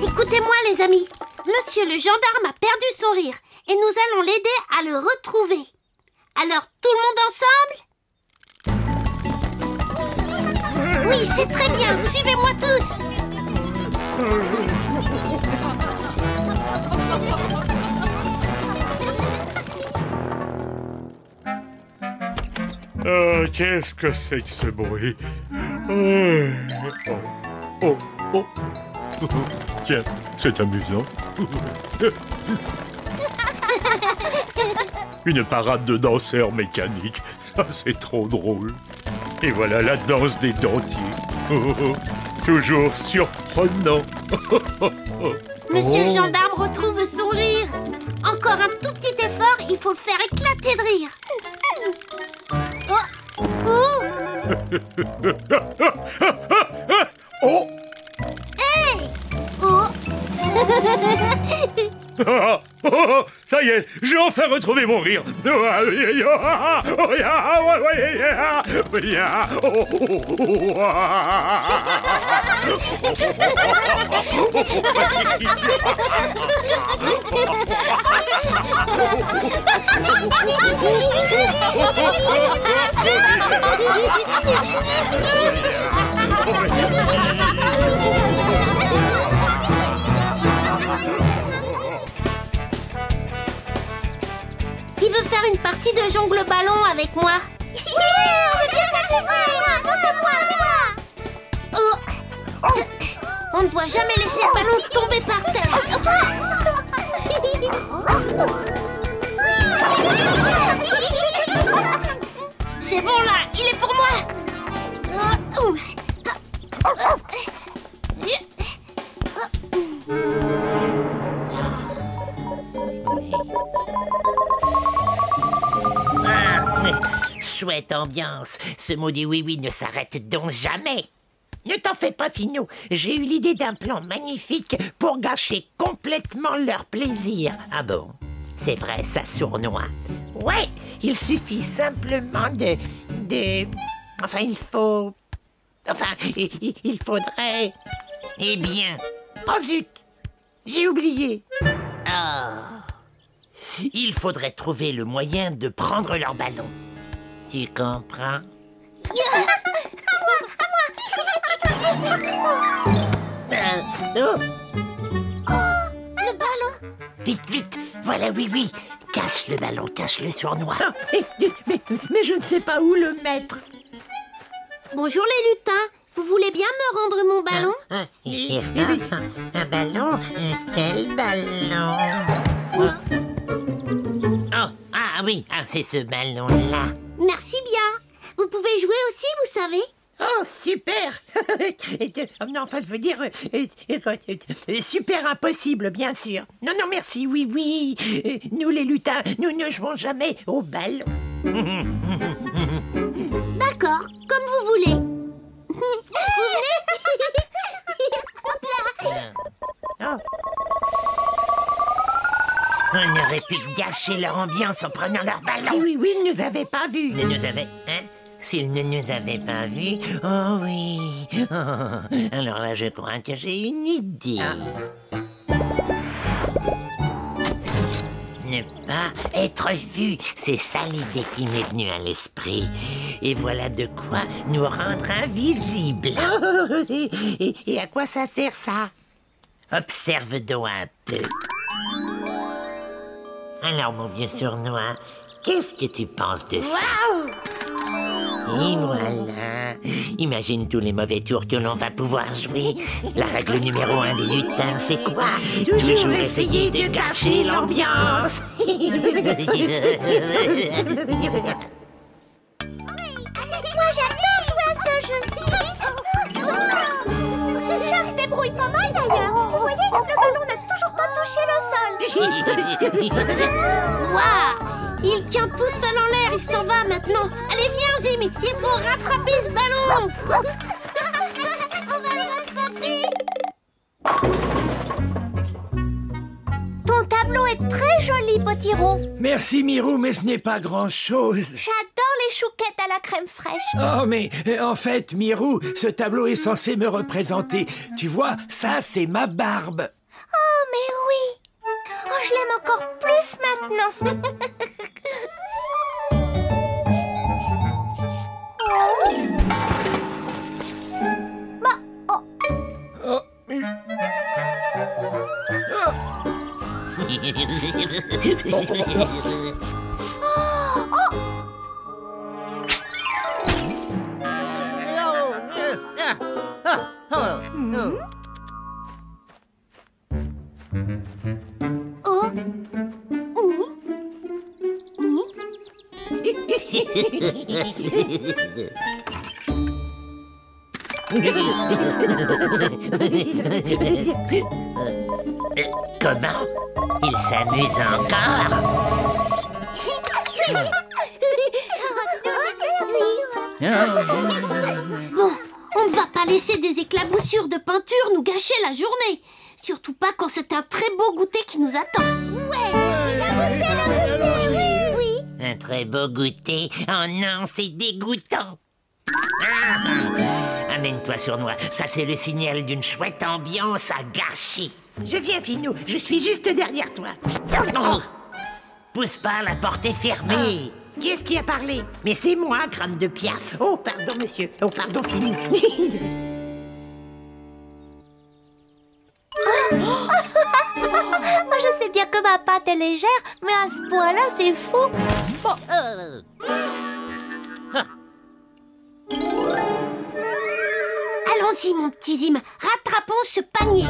Écoutez-moi les amis, monsieur le gendarme a perdu son rire et nous allons l'aider à le retrouver. Alors tout le monde ensemble? Oui, c'est très bien, suivez-moi tous. Qu'est-ce que c'est que ce bruit? Oh. Tiens, c'est amusant. Une parade de danseurs mécaniques. Ça, c'est trop drôle. Et voilà la danse des dentiers. Toujours surprenant. Monsieur le gendarme retrouve son rire. Encore un tout petit effort, il faut le faire éclater de rire. Oh. Hey! Oh! Ça y est, j'ai enfin retrouvé mon rire. Qui veut faire une partie de jongle ballon avec moi? On ne doit jamais laisser le ballon tomber par terre. C'est bon là, il est pour moi. chouette ambiance. Ce maudit oui-oui ne s'arrête donc jamais. Ne t'en fais pas, Finot. J'ai eu l'idée d'un plan magnifique pour gâcher complètement leur plaisir. Ah bon? C'est vrai, ça sournoie. Ouais, il suffit simplement Enfin, il faut... Enfin, il faudrait... Eh bien... Oh zut! J'ai oublié. Ah... Il faudrait trouver le moyen de prendre leur ballon. Tu comprends? Oh, le ballon! Vite, vite! Voilà, oui. Cache le ballon, cache le sournois. Ah, mais je ne sais pas où le mettre. Bonjour les lutins. Vous voulez bien me rendre mon ballon? Un ballon? Quel ballon? Oh, ah oui, c'est ce ballon-là. Merci bien. Vous pouvez jouer aussi, vous savez? Oh, super. Non, enfin, je veux dire... super impossible, bien sûr. Non, merci, oui. Nous, les lutins, nous ne jouons jamais au ballon. D'accord, comme vous voulez. Vous venez? Hop là. On aurait pu gâcher leur ambiance en prenant leur ballon. Oui, ils ne nous avaient pas vus. Ne nous avaient... Hein? S'ils ne nous avaient pas vus... Oh oui... Oh, alors là, je crois que j'ai une idée. Ne pas être vu, c'est ça l'idée qui m'est venue à l'esprit. Et voilà de quoi nous rendre invisibles. Et à quoi ça sert, ça? Observe donc un peu. Alors, mon vieux sournois, qu'est-ce que tu penses de ça? Waouh! Et voilà. Imagine tous les mauvais tours que l'on va pouvoir jouer. La règle numéro 1 des lutins, c'est quoi? Toujours essayer de gâcher l'ambiance. Moi, j'adore jouer à ce jeu. Je me débrouille pas mal d'ailleurs. Vous voyez, le ballon n'a toujours pas touché le sol. Waouh! Il tient tout seul en l'air, il s'en va maintenant. Allez, viens, Zim, il faut rattraper ce ballon. On va le rattraper. Ton tableau est très joli, Potiron. Merci, Mirou, mais ce n'est pas grand-chose. J'adore les chouquettes à la crème fraîche. Oh, mais en fait, Mirou, ce tableau est censé me représenter. Tu vois, ça, c'est ma barbe. Oh, mais oui. Oh, je l'aime encore plus maintenant. Bah, oh. Oh. Comment? Il s'amuse encore? Bon, on ne va pas laisser des éclaboussures de peinture nous gâcher la journée. Surtout pas quand c'est un très beau goûter qui nous attend. Oui. Un très beau goûter? Oh non, c'est dégoûtant. Amène-toi, sournois. Ça, c'est le signal d'une chouette ambiance à gâcher. Je viens, Finot. Je suis juste derrière toi. Oh. Pousse pas, la porte est fermée. Qui est-ce qui a parlé? Mais c'est moi, crâne de piaf. Oh, pardon, monsieur. Oh, pardon, Finot. Moi, je sais bien que ma pâte est légère, mais à ce point-là, c'est fou. Bon, Allons-y, mon petit Zim. Rattrapons ce panier.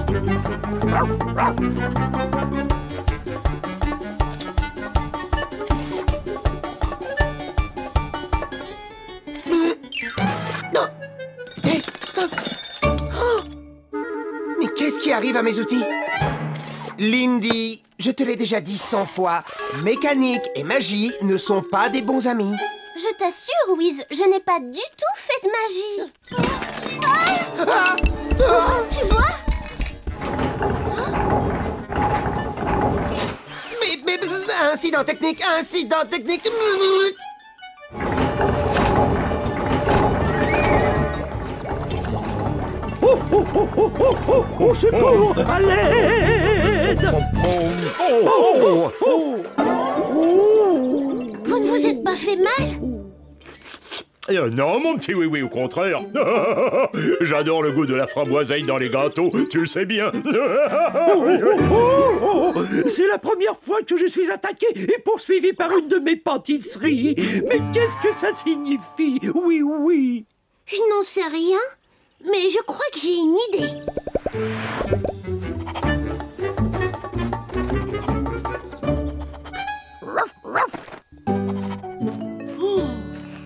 Mais qu'est-ce qui arrive à mes outils? Lindy, je te l'ai déjà dit 100 fois, mécanique et magie ne sont pas des bons amis. Je t'assure, Wiz, je n'ai pas du tout fait de magie. Tu vois? Mais incident technique, incident technique. Au secours! À l'aide! Vous ne vous êtes pas fait mal? Non, mon petit oui-oui, au contraire. J'adore le goût de la framboiseille dans les gâteaux, tu le sais bien. C'est la première fois que je suis attaqué et poursuivi par une de mes pâtisseries. Mais qu'est-ce que ça signifie? Oui, oui. Je n'en sais rien, mais je crois que j'ai une idée.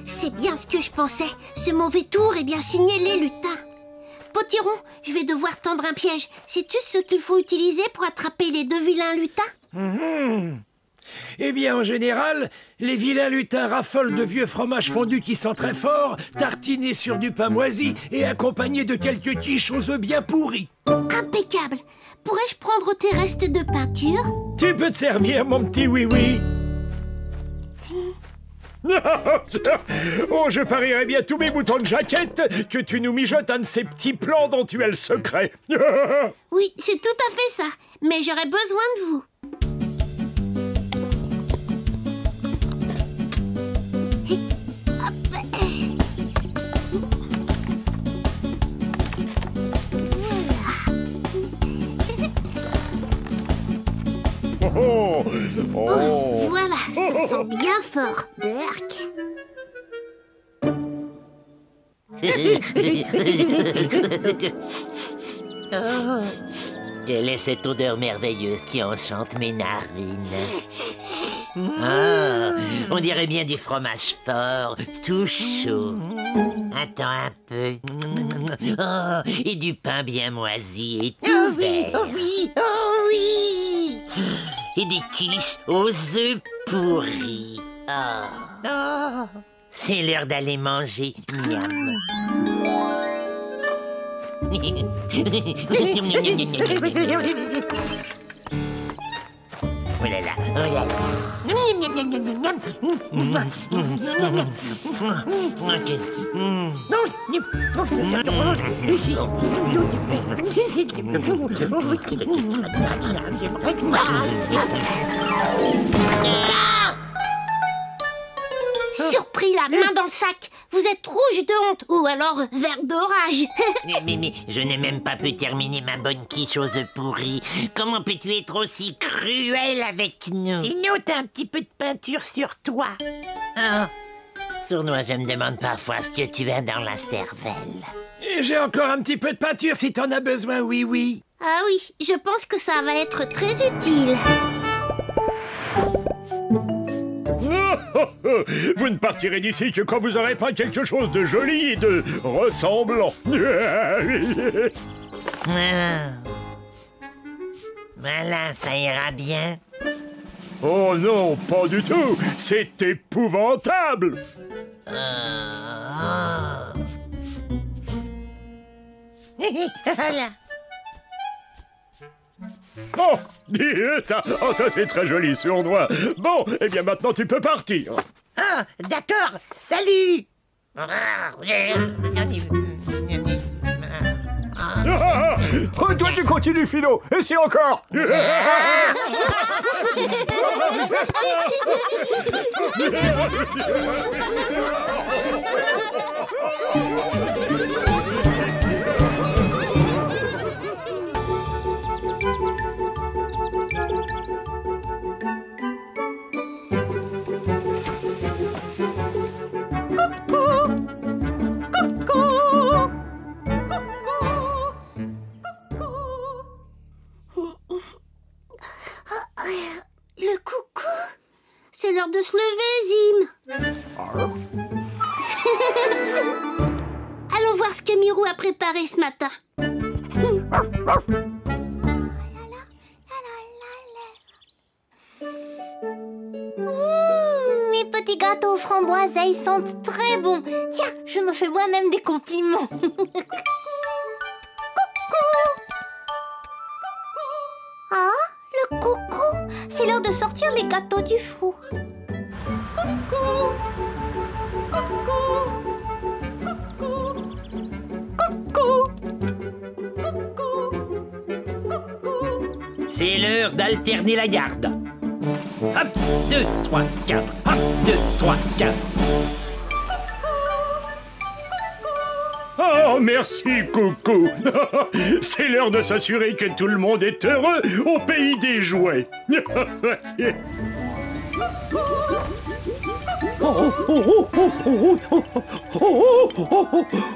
C'est bien ce que je pensais. Ce mauvais tour est bien signé les lutins. Potiron, je vais devoir tendre un piège. Sais-tu ce qu'il faut utiliser pour attraper les deux vilains lutins? Eh bien, en général, les vilains lutins raffolent de vieux fromages fondus qui sont très forts, tartinés sur du pain moisi et accompagnés de quelques quiches aux œufs bien pourris. Impeccable. Pourrais-je prendre tes restes de peinture? Tu peux te servir, mon petit oui-oui. Oh, je parierais bien tous mes boutons de jaquette que tu nous mijotes un de ces petits plans dont tu as le secret. Oui, c'est tout à fait ça. Mais j'aurais besoin de vous. Voilà, ça sent bien fort. Berk. Quelle est cette odeur merveilleuse qui enchante mes narines? Ah, on dirait bien du fromage fort, tout chaud. Attends un peu. Oh, et du pain bien moisi et tout vert. Oh oui, oh oui. Et des quiches aux œufs pourris. Oh. C'est l'heure d'aller manger. Miam. Oh là là, oh là là. Surpris, la main dans le sac. Vous êtes rouge de honte, ou alors vert d'orage. Mais je n'ai même pas pu terminer ma bonne quiche aux œufs pourris. Comment peux-tu être aussi cruel avec nous? Tino, t'as un petit peu de peinture sur toi. Ah, sournois, je me demande parfois ce que tu as dans la cervelle. Et j'ai encore un petit peu de peinture si t'en as besoin, oui, oui. Ah oui, je pense que ça va être très utile. Vous ne partirez d'ici que quand vous aurez peint quelque chose de joli et de ressemblant. Voilà, ça ira bien. Oh non, pas du tout. C'est épouvantable. Voilà. Oh, ça c'est très joli, sournois. Bon, eh bien maintenant tu peux partir. Ah, d'accord, salut. Oh, toi tu continues, Philo. Et c'est encore. Le coucou. C'est l'heure de se lever, Zim. Allons voir ce que Mirou a préparé ce matin. Mes petits petits gâteaux aux framboiseilles sentent très bon. Tiens, je me fais moi-même des compliments. Ah, le coucou! C'est l'heure de sortir les gâteaux du four. C'est l'heure d'alterner la garde. Hop, 2, 3, 4. Hop, 2, 3, 4. Oh, merci, coucou. C'est l'heure de s'assurer que tout le monde est heureux au pays des jouets.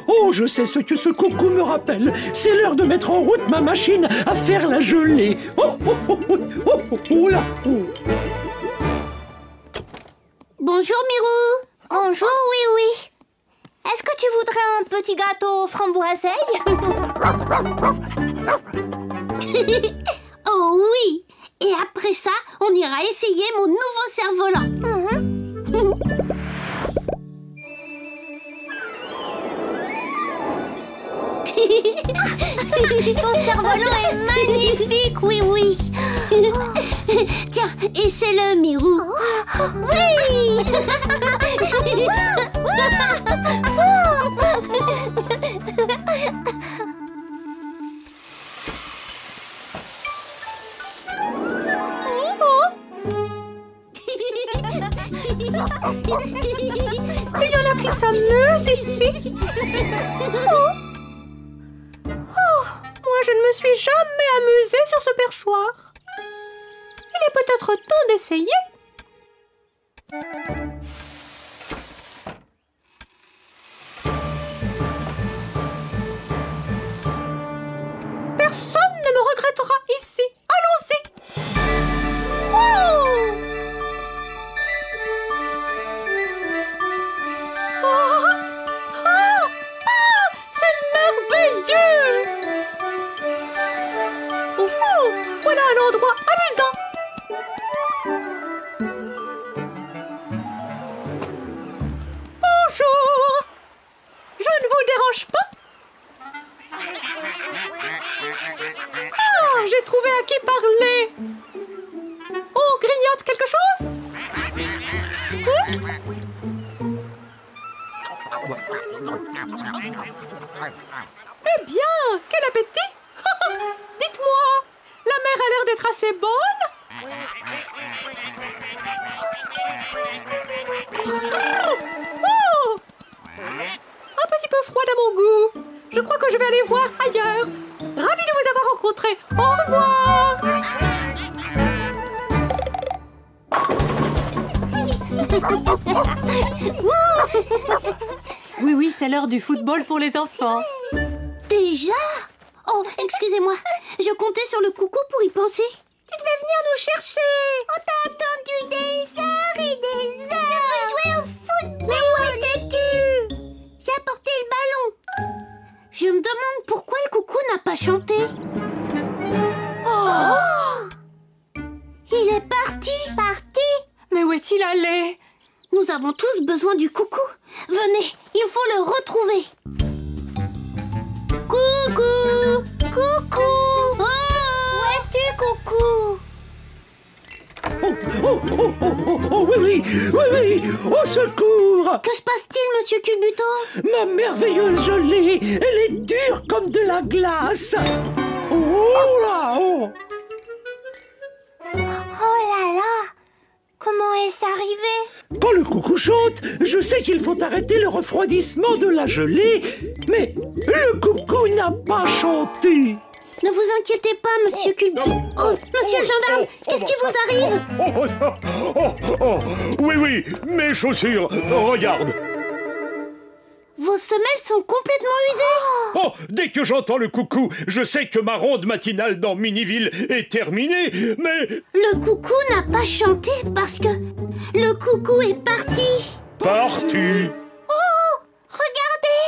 Oh, je sais ce que ce coucou me rappelle. C'est l'heure de mettre en route ma machine à faire la gelée. Là. Bonjour, Mirou. Bonjour, oui. Est-ce que tu voudrais un petit gâteau aux framboiseilles? Oh oui. Et après ça, on ira essayer mon nouveau cerf-volant. Ton cerf-volant est magnifique, oui. Tiens, essaie-le, Mirou. Oui. Il y en a qui s'amusent ici. Moi, je ne me suis jamais amusée sur ce perchoir. Il est peut-être temps d'essayer. Personne ne me regrettera ici. Allons-y. C'est merveilleux! Voilà un endroit amusant! Bonjour! Je ne vous dérange pas? Ah, j'ai trouvé à qui parler! On grignote quelque chose? Eh bien, quel appétit! Dites-moi, la mer a l'air d'être assez bonne? Oh! Un petit peu froide à mon goût. Je crois que je vais aller voir ailleurs. Ravi de vous avoir rencontré. Au revoir! Oui, c'est l'heure du football pour les enfants. Déjà? Oh, excusez-moi. Je comptais sur le coucou pour y penser. Tu devais venir nous chercher. On t'a attendu des heures et des heures. Je veux jouer au foot. Mais où étais-tu? J'ai apporté le ballon. Je me demande pourquoi le coucou n'a pas chanté. Oh! Il est parti. Mais où est-il allé? Nous avons tous besoin du coucou. Venez, il faut le retrouver. Coucou! Coucou! Oh! Où es-tu, coucou? Oh, oui, au secours! Que se passe-t-il, monsieur Culbuto? Ma merveilleuse gelée, elle est dure comme de la glace. Oh là! Oh là là! Comment est-ce arrivé? Quand le coucou chante, je sais qu'il faut arrêter le refroidissement de la gelée, mais le coucou n'a pas chanté. Ne vous inquiétez pas, monsieur Culbuto. Oh, monsieur le gendarme, qu'est-ce qui vous arrive? Oui, mes chaussures, regarde. Vos semelles sont complètement usées. Oh, dès que j'entends le coucou, je sais que ma ronde matinale dans Miniville est terminée, mais... Le coucou n'a pas chanté parce que le coucou est parti. Parti? Oh, regardez!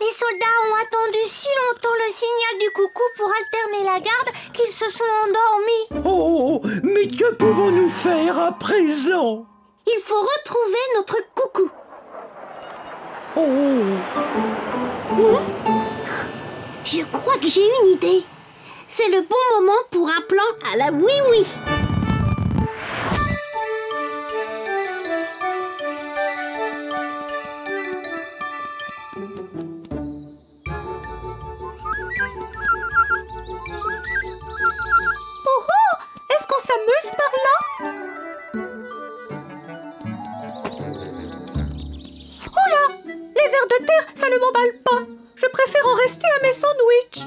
Les soldats ont attendu si longtemps le signal du coucou pour alterner la garde qu'ils se sont endormis. Oh, mais que pouvons-nous faire à présent? Il faut retrouver notre coucou. Je crois que j'ai une idée. C'est le bon moment pour un plan à la oui-oui. Oh oh! Est-ce qu'on s'amuse par là? Oh là! Les vers de terre, ça ne m'emballe pas. Je préfère en rester à mes sandwichs.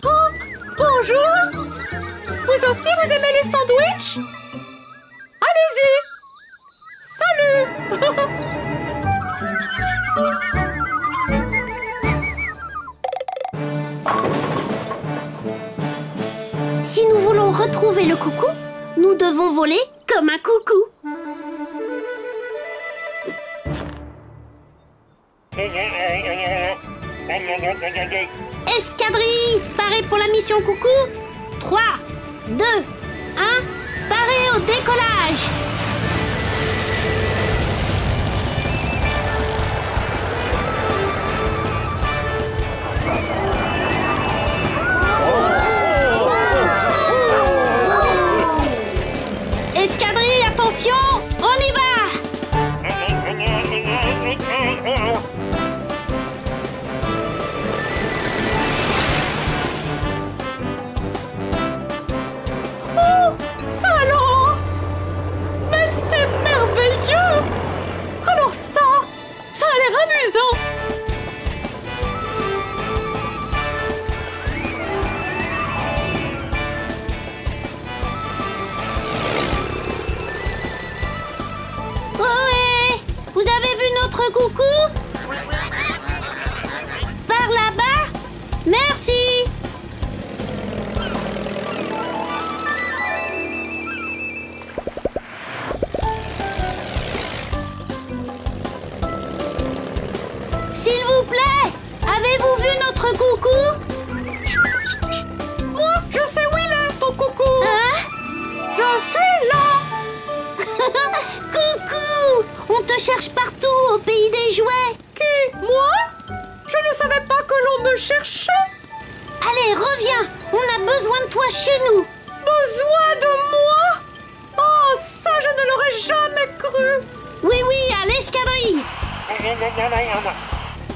Oh! Bonjour! Vous aussi, vous aimez les sandwichs? Allez-y! Salut! Si nous voulons retrouver le coucou, nous devons voler comme un coucou. Escadrille, parée pour la mission coucou. 3, 2, 1, parée au décollage. Escadrille, attention, on y va! Oh, ça alors! Mais c'est merveilleux! Alors ça a l'air amusant! Ohé! Vous avez vu notre coucou? Par là-bas? Merci! S'il vous plaît, avez-vous vu notre coucou? Moi, je sais où il est, ton coucou! Hein? Je suis là! Coucou! On te cherche partout au pays des jouets. Qui? Moi? Je ne savais pas que l'on me cherchait! Allez, reviens! On a besoin de toi chez nous. Besoin de moi? Oh, ça, je ne l'aurais jamais cru! Oui, oui, à l'escadrille.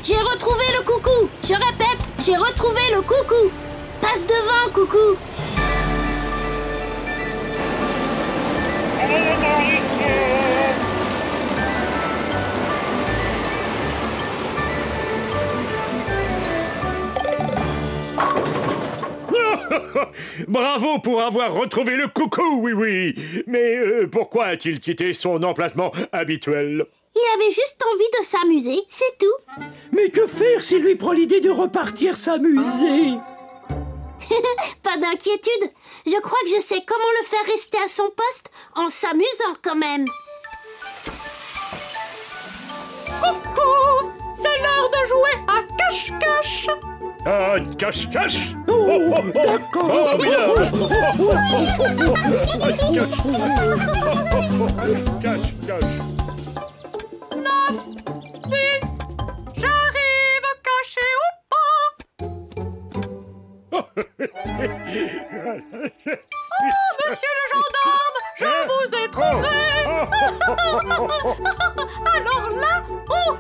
J'ai retrouvé le coucou. Je répète, j'ai retrouvé le coucou. Passe devant, coucou. Bravo pour avoir retrouvé le coucou, oui, oui. Mais pourquoi a-t-il quitté son emplacement habituel? Il avait juste envie de s'amuser, c'est tout. Mais que faire s'il lui prend l'idée de repartir s'amuser? Pas d'inquiétude. Je crois que je sais comment le faire rester à son poste en s'amusant quand même. Coucou! C'est l'heure de jouer à cache-cache! Ah, cache-cache? Oh, d'accord. Cache-cache. 9, 10, j'arrive, caché ou pas? Oh, monsieur le gendarme, je vous ai trouvé! Alors là, on